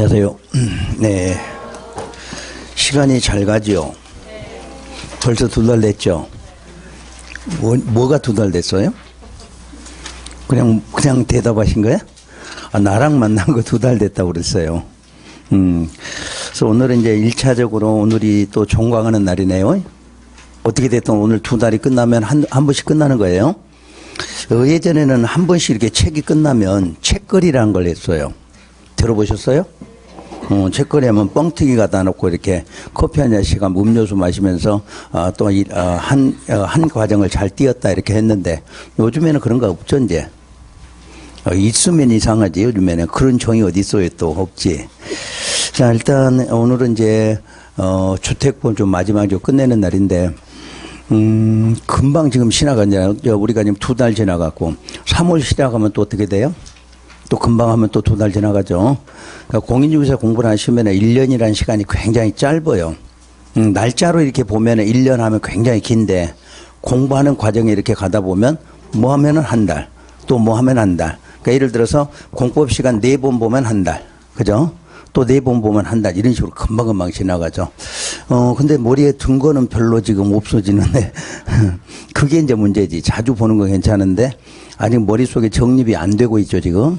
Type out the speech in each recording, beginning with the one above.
안녕하세요. 네. 시간이 잘 가죠? 벌써 2달 됐죠? 뭐가 2달 됐어요? 그냥 대답하신 거야? 아, 나랑 만난 거 2달 됐다고 그랬어요. 그래서 오늘은 이제 1차적으로 오늘이 또 종강하는 날이네요. 어떻게 됐든 오늘 2달이 끝나면 한 번씩 끝나는 거예요. 예전에는 한 번씩 이렇게 책이 끝나면 책거리라는 걸 했어요. 들어보셨어요? 책거리 하면 뻥튀기 갖다 놓고 이렇게 커피 한 잔씩 음료수 마시면서 또 한 과정을 잘 띄었다 이렇게 했는데 요즘에는 그런 거 없죠, 이제. 있으면 이상하지, 요즘에는. 그런 종이 어디 있어요, 또. 없지. 자, 일단 오늘은 이제 주택보험 좀 마지막으로 끝내는 날인데 금방 지금 지나가잖아요. 우리가 지금 2달 지나갔고 3월 시작하면 또 어떻게 돼요? 또 금방 하면 또 2달 지나가죠. 그러니까 공인중개사 공부를 하시면 1년이라는 시간이 굉장히 짧아요. 날짜로 이렇게 보면 1년 하면 굉장히 긴데 공부하는 과정에 이렇게 가다 보면 뭐 하면은 한 달, 또 뭐 하면 한 달. 그러니까 예를 들어서 공법 시간 4번 보면 한 달. 그죠? 또 4번 보면 한 달. 이런 식으로 금방금방 지나가죠. 근데 머리에 든 거는 별로 지금 없어지는데 그게 이제 문제지. 자주 보는 건 괜찮은데 아직 머릿속에 정립이 안 되고 있죠, 지금.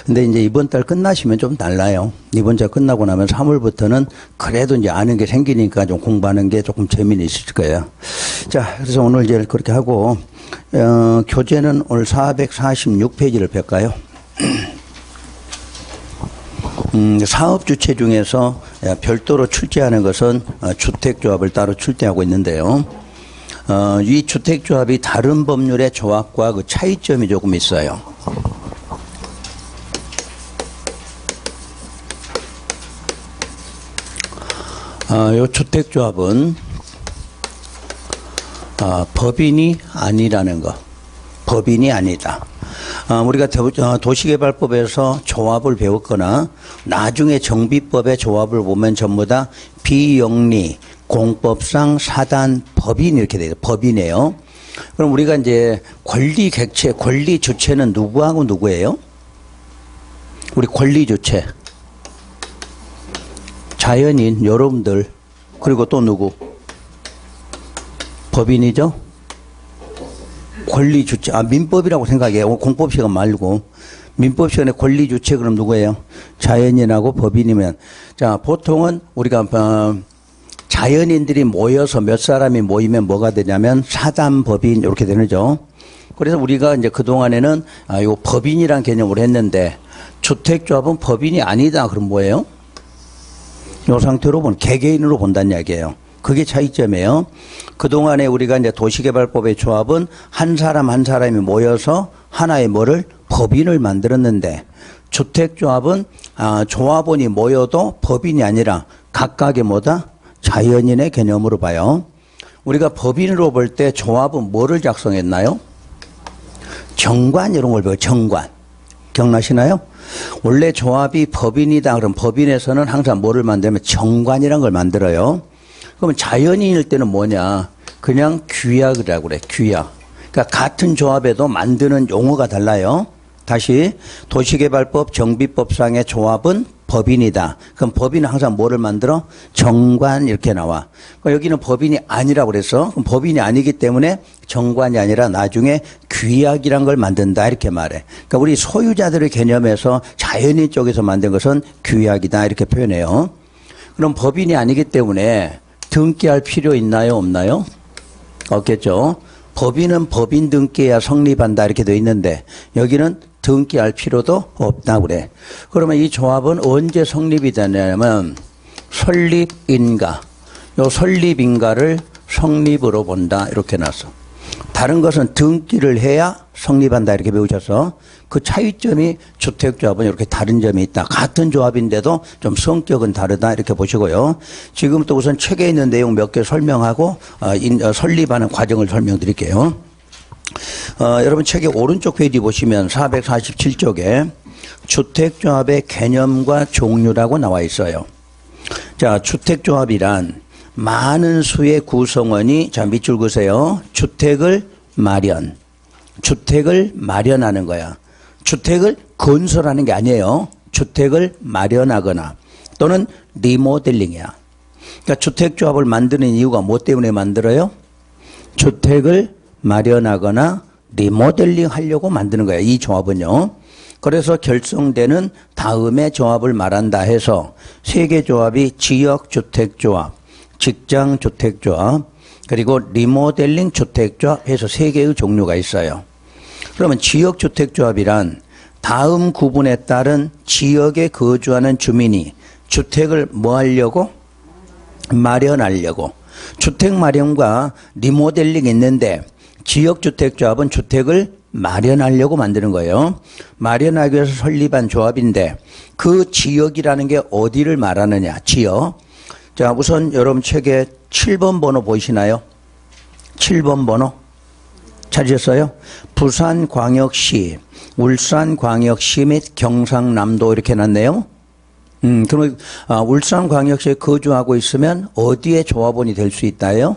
근데 이제 이번 달 끝나시면 좀 달라요. 이번 달 끝나고 나면 3월부터는 그래도 이제 아는 게 생기니까 좀 공부하는 게 조금 재미는 있을 거예요. 자, 그래서 오늘 이제 그렇게 하고, 교재는 오늘 446페이지를 펼까요? 사업 주체 중에서 별도로 출제하는 것은 주택조합을 따로 출제하고 있는데요. 이 주택조합이 다른 법률의 조합과 그 차이점이 조금 있어요. 요 주택조합은 법인이 아니라는 거. 법인이 아니다. 우리가 도시개발법에서 조합을 배웠거나 나중에 정비법의 조합을 보면 전부 다 비영리, 공법상 사단, 법인 이렇게 돼요. 법인이에요. 그럼 우리가 이제 권리 객체, 권리 주체는 누구하고 누구예요? 우리 권리 주체. 자연인, 여러분들, 그리고 또 누구? 법인이죠? 권리 주체, 민법이라고 생각해요. 공법 시간 말고. 민법 시간에 권리 주체 그럼 누구예요? 자연인하고 법인이면. 자, 보통은 우리가, 자연인들이 모여서 몇 사람이 모이면 뭐가 되냐면 사단법인 이렇게 되죠. 그래서 우리가 이제 그동안에는 요 법인이란 개념으로 했는데 주택조합은 법인이 아니다. 그럼 뭐예요? 이 상태로 보면 개개인으로 본다는 이야기예요. 그게 차이점이에요. 그동안에 우리가 이제 도시개발법의 조합은 한 사람 한 사람이 모여서 하나의 뭐를 법인을 만들었는데 주택조합은 조합원이 모여도 법인이 아니라 각각의 뭐다? 자연인의 개념으로 봐요. 우리가 법인으로 볼 때 조합은 뭐를 작성했나요? 정관 이런 걸 배워요. 정관. 기억나시나요? 원래 조합이 법인이다. 그럼 법인에서는 항상 뭐를 만들면 정관이라는 걸 만들어요. 그러면 자연인일 때는 뭐냐? 그냥 규약이라고 그래. 규약. 그러니까 같은 조합에도 만드는 용어가 달라요. 다시 도시개발법 정비법상의 조합은 법인이다. 그럼 법인은 항상 뭐를 만들어? 정관 이렇게 나와. 그러니까 여기는 법인이 아니라고 그래서 그럼 법인이 아니기 때문에 정관이 아니라 나중에 규약이란 걸 만든다 이렇게 말해. 그러니까 우리 소유자들의 개념에서 자연인 쪽에서 만든 것은 규약이다 이렇게 표현해요. 그럼 법인이 아니기 때문에 등기할 필요 있나요? 없나요? 없겠죠. 법인은 법인 등기해야 성립한다 이렇게 돼 있는데 여기는 등기할 필요도 없다고 그래. 그러면 이 조합은 언제 성립이 되냐면 설립인가. 요 설립인가를 성립으로 본다 이렇게 놨어. 다른 것은 등기를 해야 성립한다 이렇게 배우셔서 그 차이점이 주택조합은 이렇게 다른 점이 있다. 같은 조합인데도 좀 성격은 다르다 이렇게 보시고요. 지금부터 우선 책에 있는 내용 몇 개 설명하고 설립하는 과정을 설명드릴게요. 여러분 책의 오른쪽 페이지 보시면 447쪽에 주택조합의 개념과 종류라고 나와 있어요. 자, 주택조합이란 많은 수의 구성원이 자 밑줄 그으세요. 주택을 마련하는 거야. 주택을 건설하는 게 아니에요. 주택을 마련하거나 또는 리모델링이야. 그러니까 주택조합을 만드는 이유가 뭐 때문에 만들어요? 주택을 마련하거나 리모델링 하려고 만드는 거예요. 이 조합은요. 그래서 결성되는 다음의 조합을 말한다 해서 세 개 조합이 지역주택조합, 직장주택조합, 그리고 리모델링 주택조합 해서 세 개의 종류가 있어요. 그러면 지역주택조합이란 다음 구분에 따른 지역에 거주하는 주민이 주택을 뭐 하려고? 마련하려고. 주택 마련과 리모델링이 있는데 지역주택조합은 주택을 마련하려고 만드는 거예요. 마련하기 위해서 설립한 조합인데 그 지역이라는 게 어디를 말하느냐? 지역. 자, 우선 여러분 책에 7번 번호 보이시나요? 7번 번호. 찾으셨어요? 부산광역시, 울산광역시 및 경상남도 이렇게 놨네요. 그럼 울산광역시에 거주하고 있으면 어디에 조합원이 될 수 있다요?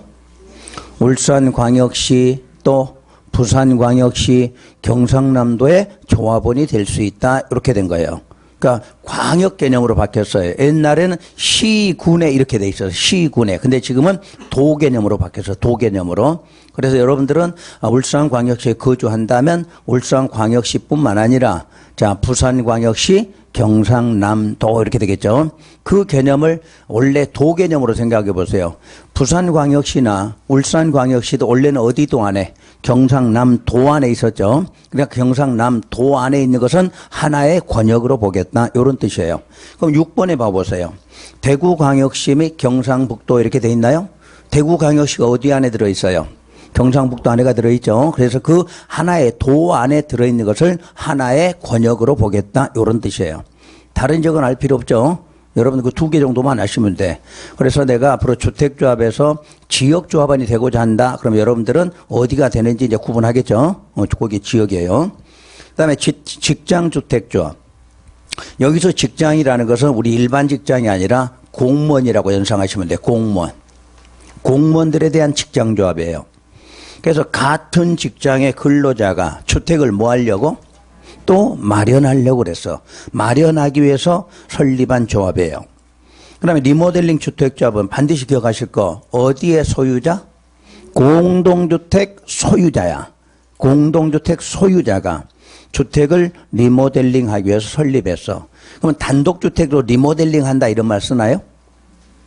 울산광역시 또 부산광역시, 경상남도에 조합원이 될 수 있다. 이렇게 된 거예요. 그러니까 광역 개념으로 바뀌었어요. 옛날에는 시군에 이렇게 돼 있어요. 시군에. 근데 지금은 도 개념으로 바뀌었어요. 도 개념으로. 그래서 여러분들은 울산광역시에 거주한다면 울산광역시뿐만 아니라 자, 부산광역시, 경상남도 이렇게 되겠죠. 그 개념을 원래 도 개념으로 생각해 보세요. 부산광역시나 울산광역시도 원래는 어디도 안에 경상남도 안에 있었죠. 그러니까 경상남도 안에 있는 것은 하나의 권역으로 보겠다 이런 뜻이에요. 그럼 6번에 봐보세요. 대구광역시 및 경상북도 이렇게 돼 있나요? 대구광역시가 어디 안에 들어있어요? 경상북도 안에가 들어있죠. 그래서 그 하나의 도 안에 들어있는 것을 하나의 권역으로 보겠다 이런 뜻이에요. 다른 적은 알 필요 없죠. 여러분 그 두 개 정도만 아시면 돼. 그래서 내가 앞으로 주택조합에서 지역조합원이 되고자 한다. 그럼 여러분들은 어디가 되는지 이제 구분하겠죠. 거기 지역이에요. 그다음에 직장주택조합. 여기서 직장이라는 것은 우리 일반 직장이 아니라 공무원이라고 연상하시면 돼요. 공무원. 공무원들에 대한 직장조합이에요. 그래서 같은 직장의 근로자가 주택을 뭐 하려고? 또 마련하려고 그랬어. 마련하기 위해서 설립한 조합이에요. 그 다음에 리모델링 주택조합은 반드시 기억하실 거. 어디의 소유자? 공동주택 소유자야. 공동주택 소유자가 주택을 리모델링하기 위해서 설립했어. 그러면 단독주택으로 리모델링 한다 이런 말 쓰나요?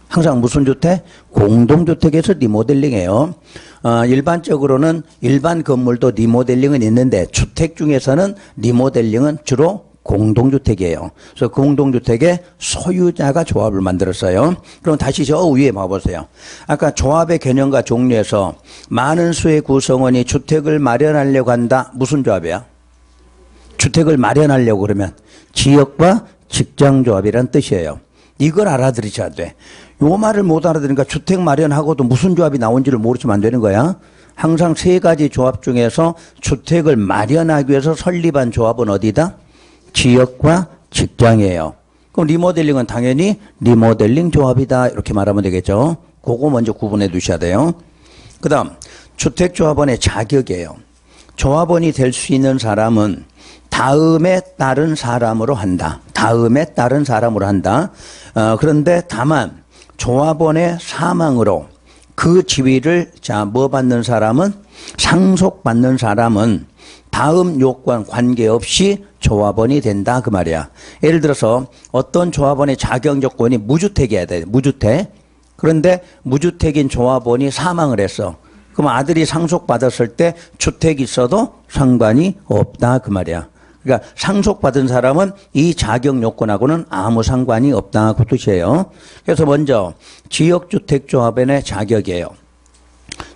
항상 무슨 주택? 공동주택에서 리모델링해요. 일반적으로는 일반 건물도 리모델링은 있는데 주택 중에서는 리모델링은 주로 공동주택이에요. 그래서 공동주택의 소유자가 조합을 만들었어요. 그럼 다시 저 위에 봐보세요. 아까 조합의 개념과 종류에서 많은 수의 구성원이 주택을 마련하려고 한다. 무슨 조합이야? 주택을 마련하려고 그러면 지역과 직장조합이란 뜻이에요. 이걸 알아들으셔야 돼. 요 말을 못 알아들으니까 주택 마련하고도 무슨 조합이 나온지를 모르시면 안 되는 거야. 항상 세 가지 조합 중에서 주택을 마련하기 위해서 설립한 조합은 어디다? 지역과 직장이에요. 그럼 리모델링은 당연히 리모델링 조합이다. 이렇게 말하면 되겠죠. 그거 먼저 구분해 두셔야 돼요. 그 다음 주택조합원의 자격이에요. 조합원이 될 수 있는 사람은 다음에 따른 사람으로 한다. 다음에 따른 사람으로 한다. 그런데 다만 조합원의 사망으로 그 지위를 뭐 받는 사람은 상속받는 사람은 다음 요건 관계없이 조합원이 된다 그 말이야. 예를 들어서 어떤 조합원의 자격 조건이 무주택이어야 돼. 무주택. 그런데 무주택인 조합원이 사망을 했어. 그럼 아들이 상속받았을 때 주택이 있어도 상관이 없다 그 말이야. 그러니까 상속받은 사람은 이 자격 요건하고는 아무 상관이 없다 그 뜻이에요. 그래서 먼저 지역주택조합원의 자격이에요.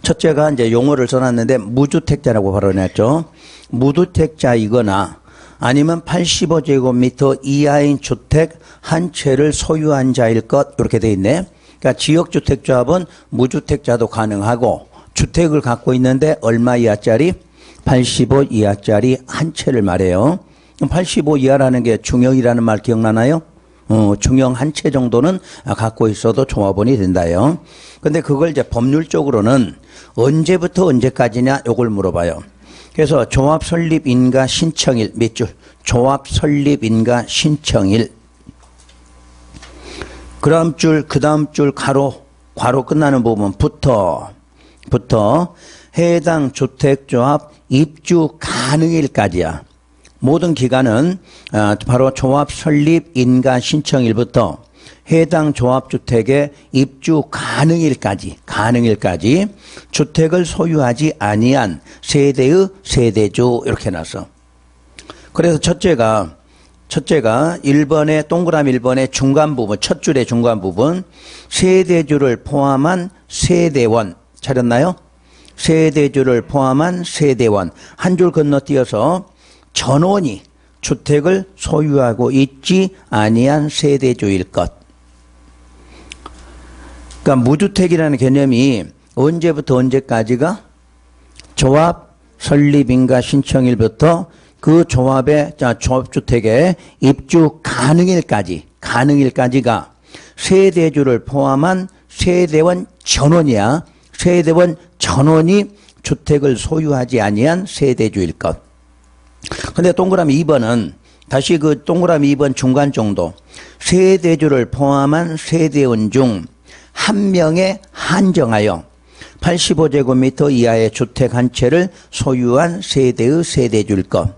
첫째가 이제 용어를 써놨는데 무주택자라고 발언했죠. 무주택자이거나 아니면 85제곱미터 이하인 주택 한 채를 소유한 자일 것 이렇게 돼 있네. 그러니까 지역주택조합은 무주택자도 가능하고 주택을 갖고 있는데 얼마 이하짜리? 85 이하짜리 한 채를 말해요. 85 이하라는 게 중형이라는 말 기억나나요? 중형 한 채 정도는 갖고 있어도 조합원이 된다요. 근데 그걸 이제 법률적으로는 언제부터 언제까지냐 요걸 물어봐요. 그래서 조합 설립 인가 신청일 몇 줄? 조합 설립 인가 신청일. 그 다음 줄 괄호 끝나는 부분부터 해당 주택조합 입주 가능일까지야. 모든 기간은 바로 조합 설립 인가 신청일부터 해당 조합주택의 입주 가능일까지 주택을 소유하지 아니한 세대의 세대주 이렇게 해놨어. 그래서 첫째가 1번의 동그라미 1번의 중간 부분, 첫 줄의 중간 부분 세대주를 포함한 세대원 차렸나요? 세대주를 포함한 세대원 한 줄 건너뛰어서 전원이 주택을 소유하고 있지 아니한 세대주일 것. 그러니까 무주택이라는 개념이 언제부터 언제까지가? 조합 설립인가 신청일부터 그 조합의 조합주택의 입주 가능일까지가 세대주를 포함한 세대원 전원이야. 세대원 전원이 주택을 소유하지 아니한 세대주일 것. 근데 동그라미 2번은 다시 그 동그라미 2번 중간 정도 세대주를 포함한 세대원 중 한 명에 한정하여 85제곱미터 이하의 주택 한 채를 소유한 세대의 세대주일 것.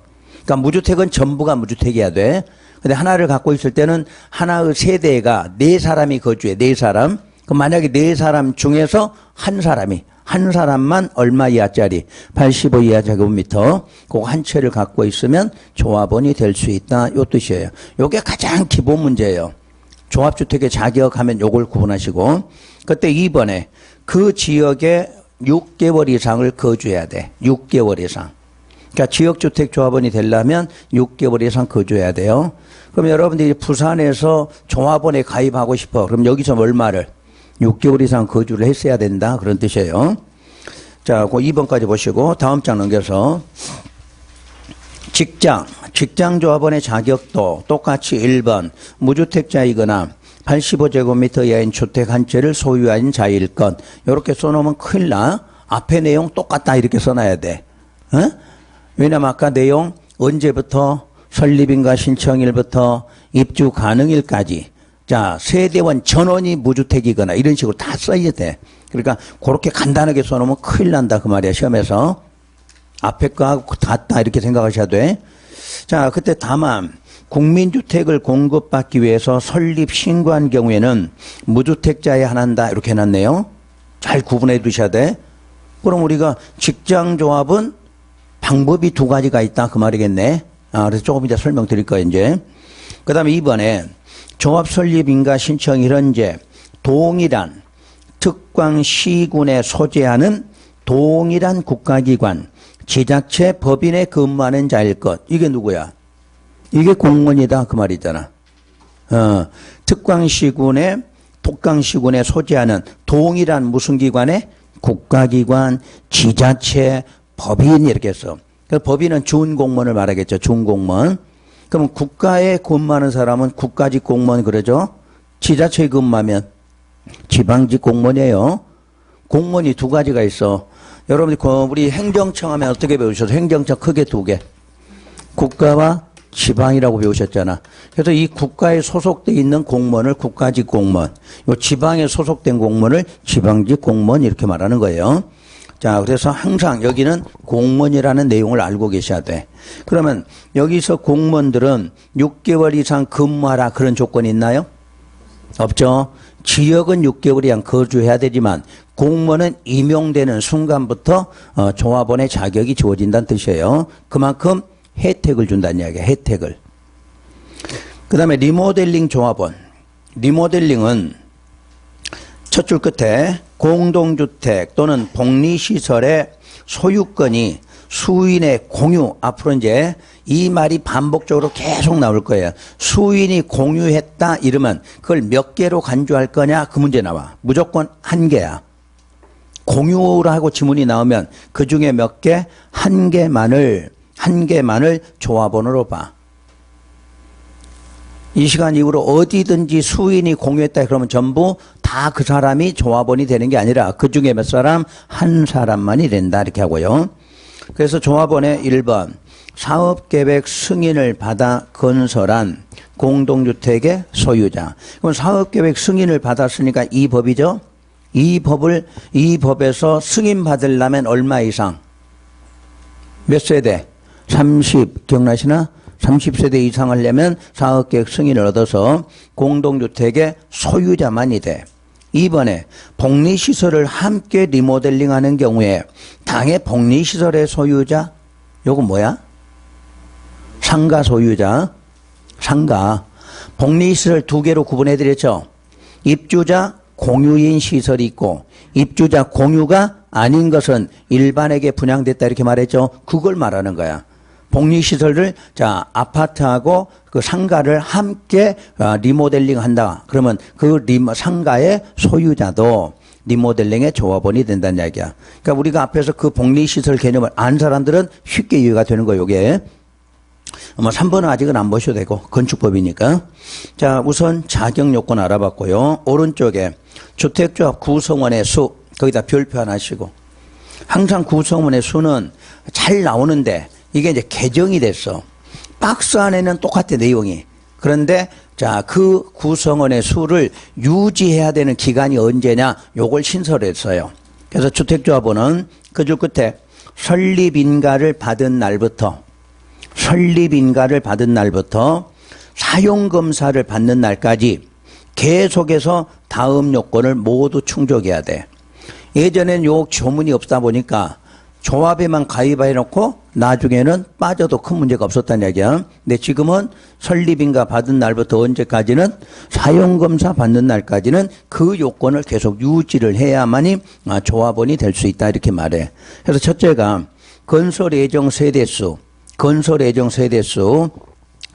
그러니까 무주택은 전부가 무주택이어야 돼. 근데 하나를 갖고 있을 때는 하나의 세대가 4사람이 거주해. 4사람. 그럼 만약에 4사람 중에서 한 사람만 얼마 이하짜리 85 이하 제곱미터 그 한 채를 갖고 있으면 조합원이 될 수 있다. 요 뜻이에요. 요게 가장 기본 문제예요. 조합주택의 자격하면 요걸 구분하시고 그때 2번에 그 지역에 6개월 이상을 거주해야 돼. 6개월 이상. 그러니까 지역주택 조합원이 되려면 6개월 이상 거주해야 돼요. 그럼 여러분들이 부산에서 조합원에 가입하고 싶어. 그럼 여기서 얼마를? 6개월 이상 거주를 했어야 된다. 그런 뜻이에요. 자, 그 2번까지 보시고 다음 장 넘겨서 직장 조합원의 자격도 똑같이 1번 무주택자이거나 85제곱미터 이하인 주택 한 채를 소유한 자일 것. 이렇게 써놓으면 큰일 나. 앞에 내용 똑같다 이렇게 써놔야 돼. 어? 왜냐면 아까 내용 언제부터 설립인가 신청일부터 입주 가능일까지 자 세대원 전원이 무주택이거나 이런 식으로 다 써야 돼. 그러니까 그렇게 간단하게 써놓으면 큰일 난다 그 말이야. 시험에서 앞에 거하고 같다 이렇게 생각하셔야 돼. 자 그때 다만 국민주택을 공급받기 위해서 설립 신고한 경우에는 무주택자에 한한다 이렇게 해놨네요. 잘 구분해 두셔야 돼. 그럼 우리가 직장조합은 방법이 2가지가 있다 그 말이겠네. 그래서 조금 이따 설명드릴 거예요 이제. 그 다음에 2번에 조합 설립인가 신청 현재 동일한 특광시군에 소재하는 동일한 국가기관 지자체 법인에 근무하는 자일 것. 이게 누구야? 이게 공무원이다 그 말이잖아. 특광시군에 독강시군에 소재하는 동일한 무슨 기관에? 국가기관, 지자체, 법인 이렇게 해서. 법인은 준공무원을 말하겠죠. 준공무원. 그럼 국가에 근무하는 사람은 국가직 공무원 그러죠. 지자체에 근무하면 지방직 공무원이에요. 공무원이 2가지가 있어. 여러분이 우리 행정청 하면 어떻게 배우셨어요? 행정청 크게 2개. 국가와 지방이라고 배우셨잖아. 그래서 이 국가에 소속되어 있는 공무원을 국가직 공무원, 요 지방에 소속된 공무원을 지방직 공무원 이렇게 말하는 거예요. 자, 그래서 항상 여기는 공무원이라는 내용을 알고 계셔야 돼. 그러면 여기서 공무원들은 6개월 이상 근무하라 그런 조건이 있나요? 없죠. 지역은 6개월 이상 거주해야 되지만 공무원은 임용되는 순간부터 조합원의 자격이 주어진다는 뜻이에요. 그만큼 혜택을 준다는 이야기야. 혜택을. 그 다음에 리모델링 조합원. 리모델링은 첫 줄 끝에 공동주택 또는 복리시설의 소유권이 수인의 공유. 앞으로 이제 이 말이 반복적으로 계속 나올 거예요. 수인이 공유했다 이러면 그걸 몇 개로 간주할 거냐 그 문제 나와. 무조건 1개야. 공유라고 지문이 나오면 그 중에 몇 개? 1개만을 조합원으로 봐. 이 시간 이후로 어디든지 수인이 공유했다 그러면 전부 다 그 사람이 조합원이 되는 게 아니라 그 중에 몇 사람? 한 사람만이 된다 이렇게 하고요. 그래서 조합원의 1번 사업계획 승인을 받아 건설한 공동주택의 소유자. 그럼 사업계획 승인을 받았으니까 이 법이죠. 이 법에서 승인 받으려면 얼마 이상? 몇 세대? 30 기억나시나? 30세대 이상 하려면 사업계획 승인을 얻어서 공동주택의 소유자만이 돼. 2번에 복리시설을 함께 리모델링하는 경우에 당의 복리시설의 소유자, 요거 뭐야? 상가 소유자, 상가. 복리시설 두 개로 구분해드렸죠. 입주자 공유인 시설이 있고 입주자 공유가 아닌 것은 일반에게 분양됐다 이렇게 말했죠. 그걸 말하는 거야. 복리시설을 아파트하고 그 상가를 함께 리모델링 한다. 그러면 그 상가의 소유자도 리모델링의 조합원이 된다는 이야기야. 그러니까 우리가 앞에서 그 복리시설 개념을 아는 사람들은 쉽게 이해가 되는 거예요. 이게. 3번은 아직은 안 보셔도 되고 건축법이니까. 자, 우선 자격 요건 알아봤고요. 오른쪽에 주택조합 구성원의 수, 거기다 별표 하나 하시고. 항상 구성원의 수는 잘 나오는데 이게 이제 개정이 됐어. 박스 안에는 똑같아, 내용이. 그런데 그 구성원의 수를 유지해야 되는 기간이 언제냐, 요걸 신설했어요. 그래서 주택조합원은 그 줄 끝에 설립인가를 받은 날부터 사용검사를 받는 날까지 계속해서 다음 요건을 모두 충족해야 돼. 예전엔 요 조문이 없다 보니까 조합에만 가입해놓고 나중에는 빠져도 큰 문제가 없었다는 얘기야. 근데 지금은 설립인가 받은 날부터 언제까지는 사용검사 받는 날까지는 그 요건을 계속 유지를 해야만이 조합원이 될 수 있다 이렇게 말해. 그래서 첫째가 건설 예정 세대수.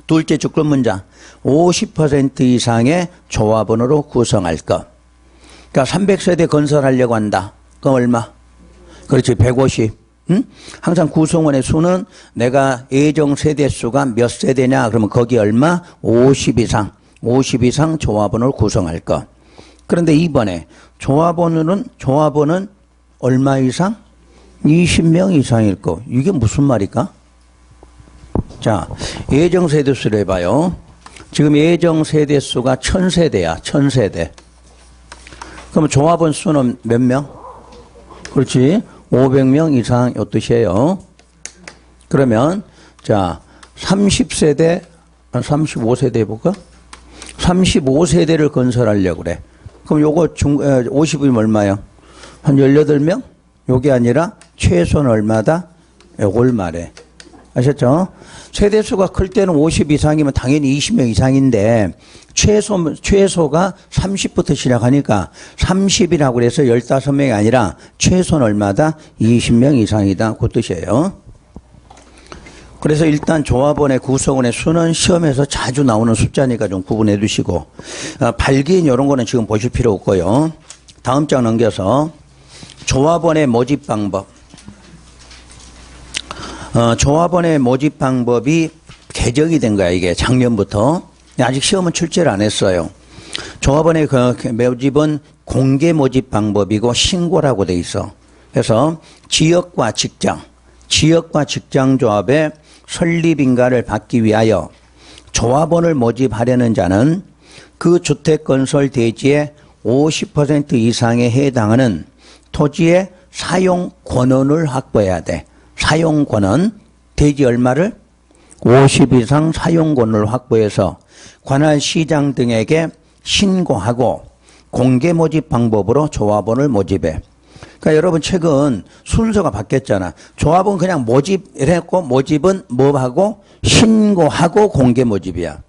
둘째 주권 문장 50% 이상의 조합원으로 구성할 것. 그러니까 300세대 건설하려고 한다. 그럼 얼마? 그렇지, 150. 응? 항상 구성원의 수는 내가 예정 세대 수가 몇 세대냐 그러면 거기 얼마? 50 이상 조합원을 구성할 것. 그런데 이번에 조합원은 얼마 이상? 20명 이상일 거. 이게 무슨 말일까? 자, 예정 세대 수를 해봐요. 지금 예정 세대 수가 1000세대야. 1000세대. 그럼 조합원 수는 몇 명? 그렇지. 500명 이상 요 뜻이에요. 그러면 30세대, 35세대 해볼까? 35세대를 건설하려고 그래. 그럼 요거 50이면 얼마요? 한 18명? 요게 아니라 최소는 얼마다? 요걸 말해. 아셨죠? 세대수가 클 때는 50 이상이면 당연히 20명 이상인데 최소가 30부터 시작하니까 30이라고 그래서 15명이 아니라 최소는 얼마다? 20명 이상이다. 그 뜻이에요. 그래서 일단 조합원의 구성원의 수는 시험에서 자주 나오는 숫자니까 좀 구분해 두시고 발기인 이런 거는 지금 보실 필요 없고요. 다음 장 넘겨서 조합원의 모집 방법. 조합원의 모집 방법이 개정이 된 거야. 이게 작년부터. 아직 시험은 출제를 안 했어요. 조합원의 모집은 공개 모집 방법이고 신고라고 돼 있어. 그래서 지역과 직장 조합의 설립인가를 받기 위하여 조합원을 모집하려는 자는 그 주택건설 대지의 50% 이상에 해당하는 토지의 사용 권한을 확보해야 돼. 사용 권한, 대지 얼마를? 50 이상 사용 권한을 확보해서 관할 시장 등에게 신고하고 공개 모집 방법으로 조합원을 모집해. 그러니까 여러분 최근 순서가 바뀌었잖아. 조합은 그냥 모집 이랬고 모집은 뭐하고? 신고하고 공개 모집이야.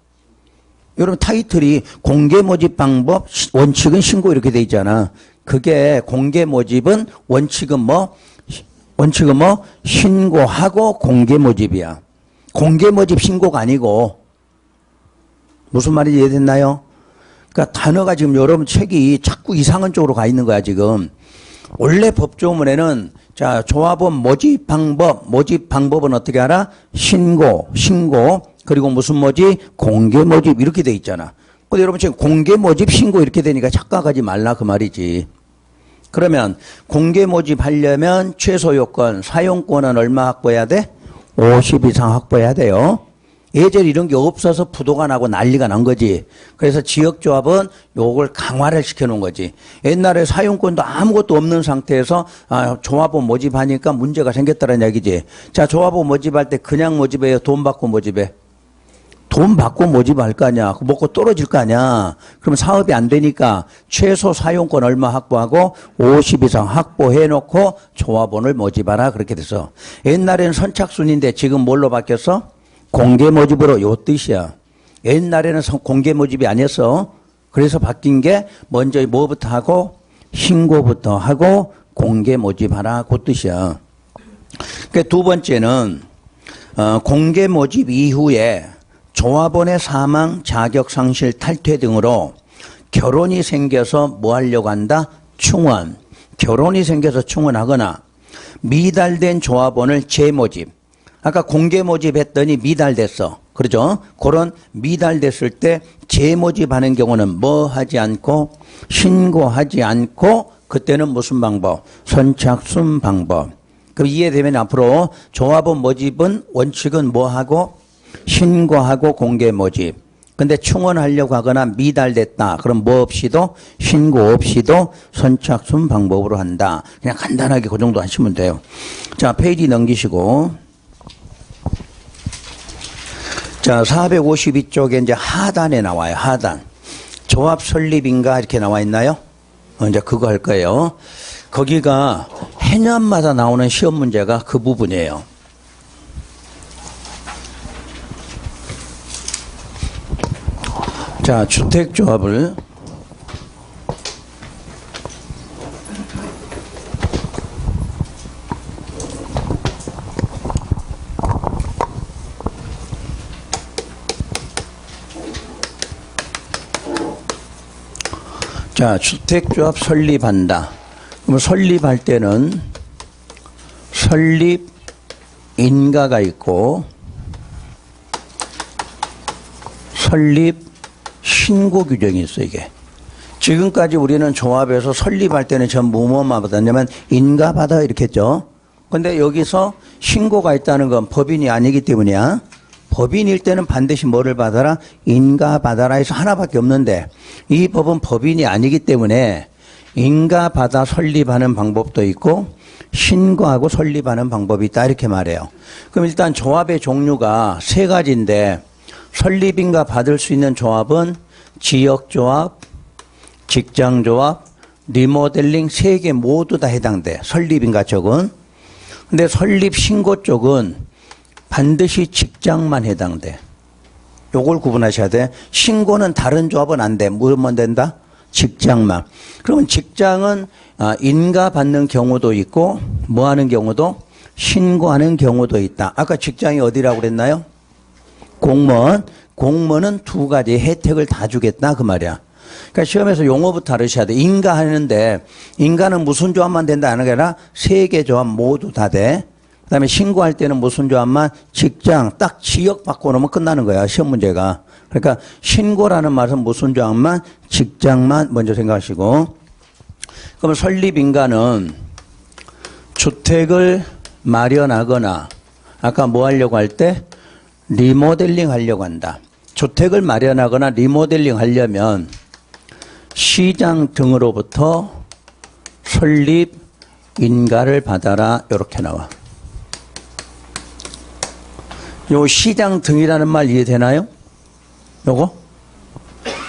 여러분 타이틀이 공개 모집 방법, 원칙은 신고 이렇게 돼 있잖아. 그게 공개 모집은 원칙은 뭐? 신고하고 공개 모집이야. 공개 모집 신고가 아니고 무슨 말인지 이해됐나요? 그러니까 단어가 지금 여러분 책이 자꾸 이상한 쪽으로 가 있는 거야 지금. 원래 법조문에는 조합원 모집 방법은 어떻게 알아? 신고 그리고 무슨 모집? 공개 모집 이렇게 돼 있잖아. 근데 여러분 지금 공개 모집 신고 이렇게 되니까 착각하지 말라 그 말이지. 그러면 공개 모집하려면 최소 요건 사용권은 얼마 확보해야 돼? 50 이상 확보해야 돼요. 예전에 이런 게 없어서 부도가 나고 난리가 난 거지. 그래서 지역조합은 요걸 강화를 시켜놓은 거지. 옛날에 사용권도 아무것도 없는 상태에서 조합원 모집하니까 문제가 생겼다는 얘기지. 자, 조합원 모집할 때 그냥 모집해요? 돈 받고 모집해? 돈 받고 모집할 거 아니야. 먹고 떨어질 거 아니야. 그럼 사업이 안 되니까 최소 사용권 얼마 확보하고 50 이상 확보해놓고 조합원을 모집하라. 그렇게 돼서 옛날에는 선착순인데 지금 뭘로 바뀌었어? 공개 모집으로. 요 뜻이야. 옛날에는 공개 모집이 아니었어. 그래서 바뀐 게 먼저 뭐부터 하고 신고부터 하고 공개 모집하라. 그 뜻이야. 그 두 번째는 공개 모집 이후에 조합원의 사망, 자격 상실, 탈퇴 등으로 결혼이 생겨서 뭐 하려고 한다? 충원. 결혼이 생겨서 충원하거나 미달된 조합원을 재모집. 아까 공개 모집했더니 미달됐어. 그러죠? 그런 미달됐을 때 재모집하는 경우는 뭐 하지 않고 신고하지 않고 그때는 무슨 방법? 선착순 방법. 그럼 이해되면 앞으로 조합원 모집은 원칙은 뭐 하고? 신고하고 공개 모집. 근데 충원하려고 하거나 미달됐다. 그럼 뭐 없이도 신고 없이도 선착순 방법으로 한다. 그냥 간단하게 그 정도 하시면 돼요. 자, 페이지 넘기시고. 자, 452쪽에 이제 하단에 나와요. 하단. 조합 설립인가 이렇게 나와 있나요? 이제 그거 할 거예요. 거기가 해년마다 나오는 시험 문제가 그 부분이에요. 자, 주택조합을 자, 주택조합 설립한다. 그럼 설립할 때는 설립 인가가 있고 설립 신고 규정이 있어. 이게 지금까지 우리는 조합에서 설립할 때는 전부 뭐만 받았냐면 인가 받아 이렇게 했죠. 근데 여기서 신고가 있다는 건 법인이 아니기 때문이야. 법인일 때는 반드시 뭐를 받아라? 인가 받아라 해서 하나밖에 없는데 이 법은 법인이 아니기 때문에 인가 받아 설립하는 방법도 있고 신고하고 설립하는 방법이 있다 이렇게 말해요. 그럼 일단 조합의 종류가 세 가지인데 설립인가 받을 수 있는 조합은 지역조합, 직장조합, 리모델링 세 개 모두 다 해당돼. 설립인가 쪽은. 근데 설립 신고 쪽은 반드시 직장만 해당돼. 요걸 구분하셔야 돼. 신고는 다른 조합은 안 돼. 뭐만 된다? 직장만. 그러면 직장은 인가 받는 경우도 있고 뭐 하는 경우도 신고하는 경우도 있다. 아까 직장이 어디라고 그랬나요? 공무원. 공무원은 두 가지 혜택을 다 주겠다 그 말이야. 그러니까 시험에서 용어부터 알으셔야 돼. 인가 하는데 인가는 무슨 조합만 된다 하는 게 아니라 세 개 조합 모두 다 돼. 그다음에 신고할 때는 무슨 조합만? 직장 딱 지역 바꿔놓으면 끝나는 거야 시험 문제가. 그러니까 신고라는 말은 무슨 조합만? 직장만 먼저 생각하시고. 그럼 설립인가는 주택을 마련하거나 아까 뭐 하려고 할 때? 리모델링 하려고 한다. 주택을 마련하거나 리모델링 하려면 시장 등으로부터 설립 인가를 받아라 이렇게 나와. 요 시장 등이라는 말 이해되나요? 요거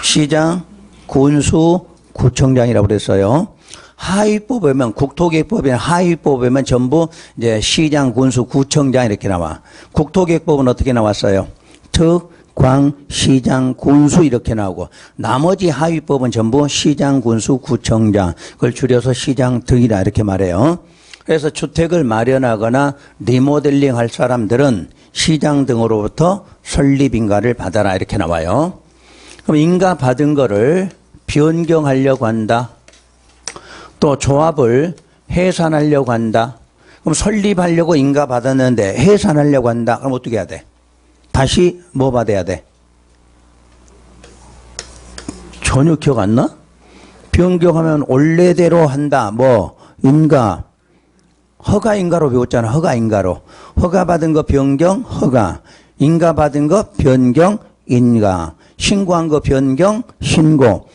시장, 군수, 구청장이라고 그랬어요. 하위법에면 국토계획법이나 하위법에면 전부 이제 시장, 군수, 구청장 이렇게 나와. 국토계획법은 어떻게 나왔어요? 특, 광, 시장, 군수 이렇게 나오고 나머지 하위법은 전부 시장, 군수, 구청장 그걸 줄여서 시장 등이라 이렇게 말해요. 그래서 주택을 마련하거나 리모델링 할 사람들은 시장 등으로부터 설립인가를 받아라 이렇게 나와요. 그럼 인가 받은 거를 변경하려고 한다. 또 조합을 해산하려고 한다. 그럼 설립하려고 인가 받았는데 해산하려고 한다. 그럼 어떻게 해야 돼? 다시 뭐 받아야 돼? 전혀 기억 안 나? 변경하면 원래대로 한다. 뭐 인가. 허가 인가로 배웠잖아. 허가 인가로. 허가 받은 거 변경 허가. 인가 받은 거 변경 인가. 신고한 거 변경 신고.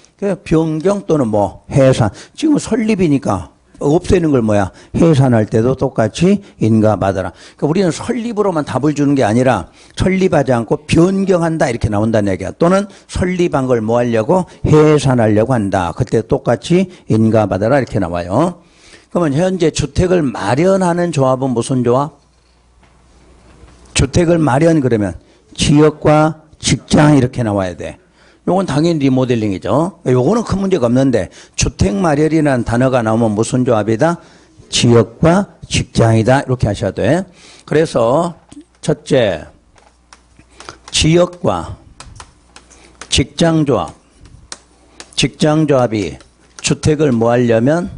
변경 또는 뭐 해산. 지금 설립이니까 없애는 걸 뭐야? 해산할 때도 똑같이 인가받아라. 그러니까 우리는 설립으로만 답을 주는 게 아니라 설립하지 않고 변경한다 이렇게 나온다는 얘기야. 또는 설립한 걸 뭐 하려고? 해산하려고 한다. 그때 똑같이 인가받아라 이렇게 나와요. 그러면 현재 주택을 마련하는 조합은 무슨 조합? 주택을 마련 그러면 지역과 직장 이렇게 나와야 돼. 요건 당연히 리모델링이죠. 요거는 큰 문제가 없는데 주택 마련이라는 단어가 나오면 무슨 조합이다? 지역과 직장이다. 이렇게 하셔야 돼. 그래서 첫째, 지역과 직장 조합. 직장 조합이 주택을 뭐 하려면?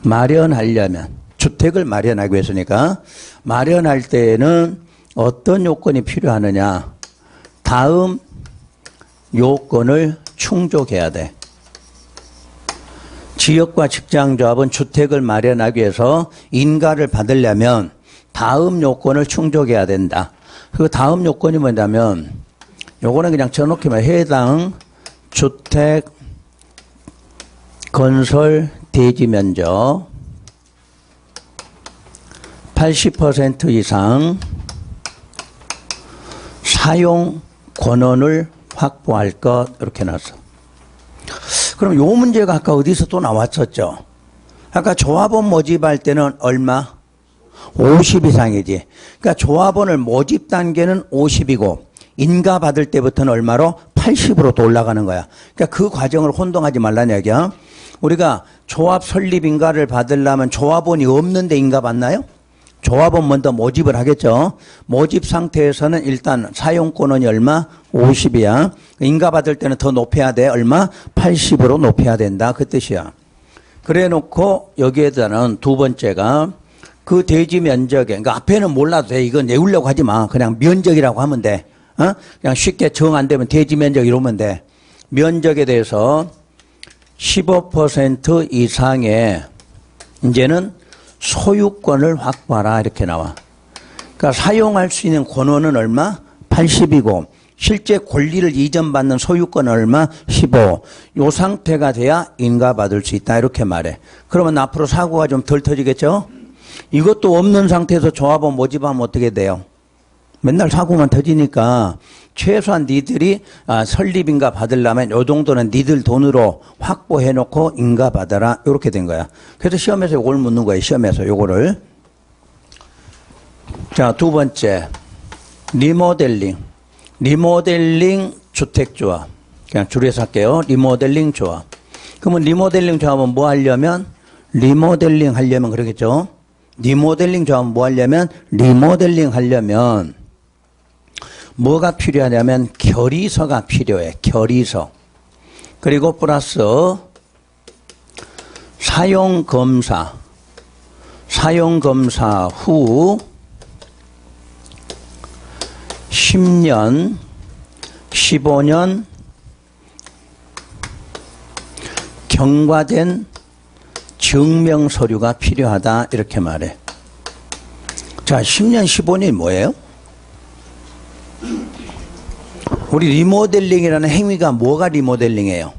마련하려면. 주택을 마련하기 위해서니까 마련할 때에는 어떤 요건이 필요하느냐? 다음 요건을 충족해야 돼. 지역과 직장조합은 주택을 마련하기 위해서 인가를 받으려면 다음 요건을 충족해야 된다. 그 다음 요건이 뭐냐면 요거는 그냥 쳐놓기만 해당 주택 건설 대지 면적 80% 이상 사용 권한을 확보할 것 이렇게 나왔어. 그럼 요 문제가 아까 어디서 또 나왔었죠? 아까 조합원 모집할 때는 얼마? 50 이상이지. 그러니까 조합원을 모집 단계는 50이고 인가 받을 때부터는 얼마로? 80으로 또 올라가는 거야. 그러니까 그 과정을 혼동하지 말라는 얘기야. 우리가 조합 설립 인가를 받으려면 조합원이 없는데 인가 받나요? 조합원 먼저 모집을 하겠죠. 모집 상태에서는 일단 사용권원이 얼마? 50이야. 인가 받을 때는 더 높여야 돼. 얼마? 80으로 높여야 된다. 그 뜻이야. 그래 놓고 여기에다는 두 번째가 그 대지 면적에, 그러니까 앞에는 몰라도 돼. 이건 외우려고 하지 마. 그냥 면적이라고 하면 돼. 그냥 쉽게 정 안 되면 대지 면적 이러면 돼. 면적에 대해서 15% 이상의 이제는 소유권을 확보하라 이렇게 나와. 그러니까 사용할 수 있는 권한은 얼마? 80이고 실제 권리를 이전받는 소유권은 얼마? 15. 요 상태가 돼야 인가받을 수 있다 이렇게 말해. 그러면 앞으로 사고가 좀 덜 터지겠죠? 이것도 없는 상태에서 조합원 모집하면 어떻게 돼요? 맨날 사고만 터지니까 최소한 니들이 설립인가 받으려면 요 정도는 니들 돈으로 확보해놓고 인가 받아라 이렇게 된 거야. 그래서 시험에서 요걸 묻는 거예요. 시험에서 요거를. 자, 두 번째 리모델링. 리모델링 주택조합. 그냥 줄여서 할게요. 리모델링 조합. 그러면 리모델링 조합은 뭐 하려면? 리모델링 하려면 그러겠죠. 리모델링 조합은 뭐 하려면? 리모델링 하려면 뭐가 필요하냐면 결의서가 필요해. 결의서. 그리고 플러스 사용검사. 사용검사 후 10년, 15년 경과된 증명서류가 필요하다 이렇게 말해. 자, 10년, 15년이 뭐예요? 우리 리모델링이라는 행위가 뭐가 리모델링이에요?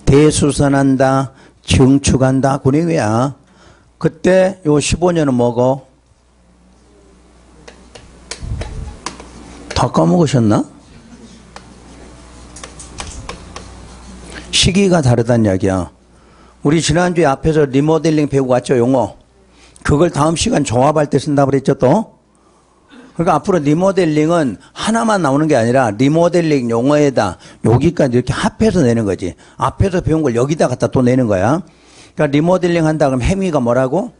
대수선한다, 증축한다, 그 얘기야. 그때 요 15년은 뭐고? 다 까먹으셨나? 시기가 다르다는 이야기야. 우리 지난주에 앞에서 리모델링 배우고 왔죠, 용어. 그걸 다음 시간 조합할 때 쓴다고 그랬죠, 또? 그러니까 앞으로 리모델링은 하나만 나오는 게 아니라 리모델링 용어에다 여기까지 이렇게 합해서 내는 거지. 앞에서 배운 걸 여기다 갖다 또 내는 거야. 그러니까 리모델링 한다 그러면 행위가 뭐라고?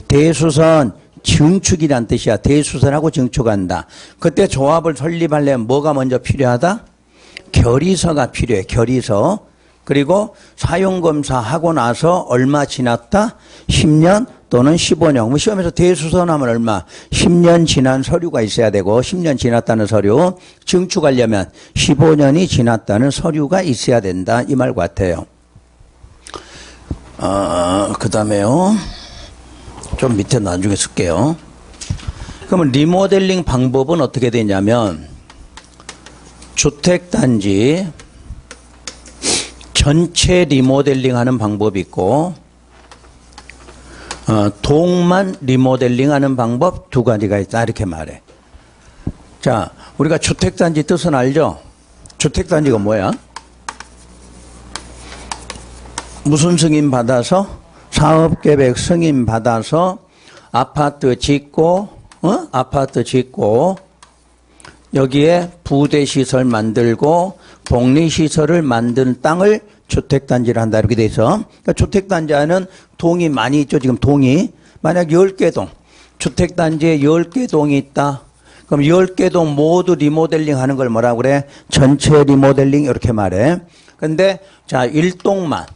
대수선 증축이란 뜻이야. 대수선하고 증축한다. 그때 조합을 설립하려면 뭐가 먼저 필요하다? 결의서가 필요해. 결의서. 그리고 사용검사하고 나서 얼마 지났다? 10년 또는 15년. 뭐 시험에서 대수선하면 얼마? 10년 지난 서류가 있어야 되고 10년 지났다는 서류. 증축하려면 15년이 지났다는 서류가 있어야 된다. 이 말 같아요. 그 다음에요. 좀 밑에 나중에 쓸게요. 그러면 리모델링 방법은 어떻게 되냐면, 주택단지 전체 리모델링 하는 방법이 있고, 동만 리모델링 하는 방법 두 가지가 있다. 이렇게 말해. 자, 우리가 주택단지 뜻은 알죠? 주택단지가 뭐야? 무슨 승인 받아서? 사업계획 승인 받아서 아파트 짓고, 여기에 부대시설 만들고 복리시설을 만든 땅을 주택단지를 한다. 이렇게 돼 있어. 그러니까 주택단지에는 동이 많이 있죠. 지금 동이. 만약 10개 동, 주택단지에 10개 동이 있다. 그럼 10개 동 모두 리모델링 하는 걸 뭐라고 그래? 전체 리모델링 이렇게 말해. 근데 자, 1동만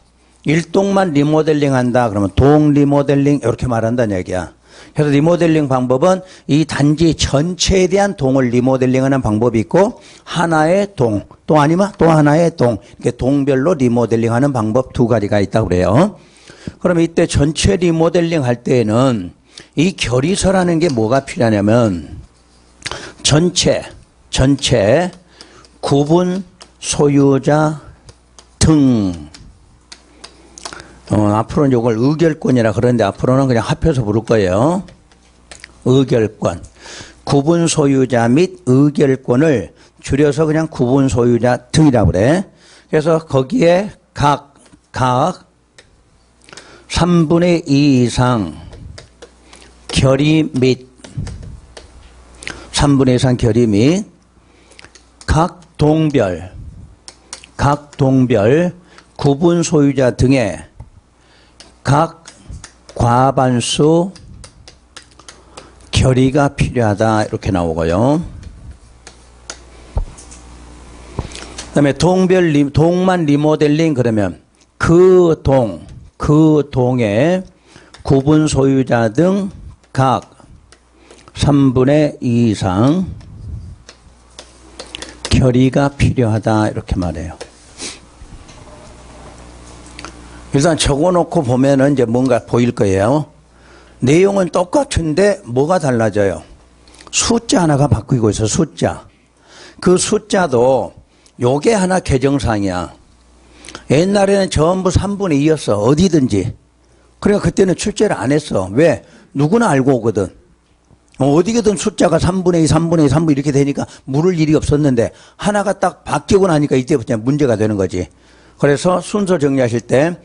리모델링 한다. 그러면 동 리모델링 이렇게 말한다는 얘기야. 그래서 리모델링 방법은 이 단지 전체에 대한 동을 리모델링하는 방법이 있고, 하나의 동, 또 아니면 또 하나의 동, 이렇게 동별로 리모델링하는 방법 두 가지가 있다고 그래요. 그러면 이때 전체 리모델링 할 때에는 이 결의서라는 게 뭐가 필요하냐면, 전체, 구분 소유자 등, 앞으로는 이걸 의결권이라 그러는데 앞으로는 그냥 합해서 부를 거예요. 의결권. 구분 소유자 및 의결권을 줄여서 그냥 구분 소유자 등이라고 그래. 그래서 거기에 각 3분의 2 이상 결의 및 3분의 2 이상 결의 및 각 동별 구분 소유자 등의 각 과반수 결의가 필요하다. 이렇게 나오고요. 그 다음에 동만 리모델링 그러면 그 동의 구분 소유자 등 각 3분의 2 이상 결의가 필요하다. 이렇게 말해요. 일단 적어놓고 보면은 이제 뭔가 보일 거예요. 내용은 똑같은데 뭐가 달라져요? 숫자 하나가 바뀌고 있어, 숫자. 그 숫자도 요게 하나 개정사항이야. 옛날에는 전부 3분의 2였어, 어디든지. 그러니까 그때는 출제를 안 했어. 왜? 누구나 알고 오거든. 어디든 숫자가 3분의 2, 3분의 2, 3분의 2 이렇게 되니까 물을 일이 없었는데 하나가 딱 바뀌고 나니까 이때부터 문제가 되는 거지. 그래서 순서 정리하실 때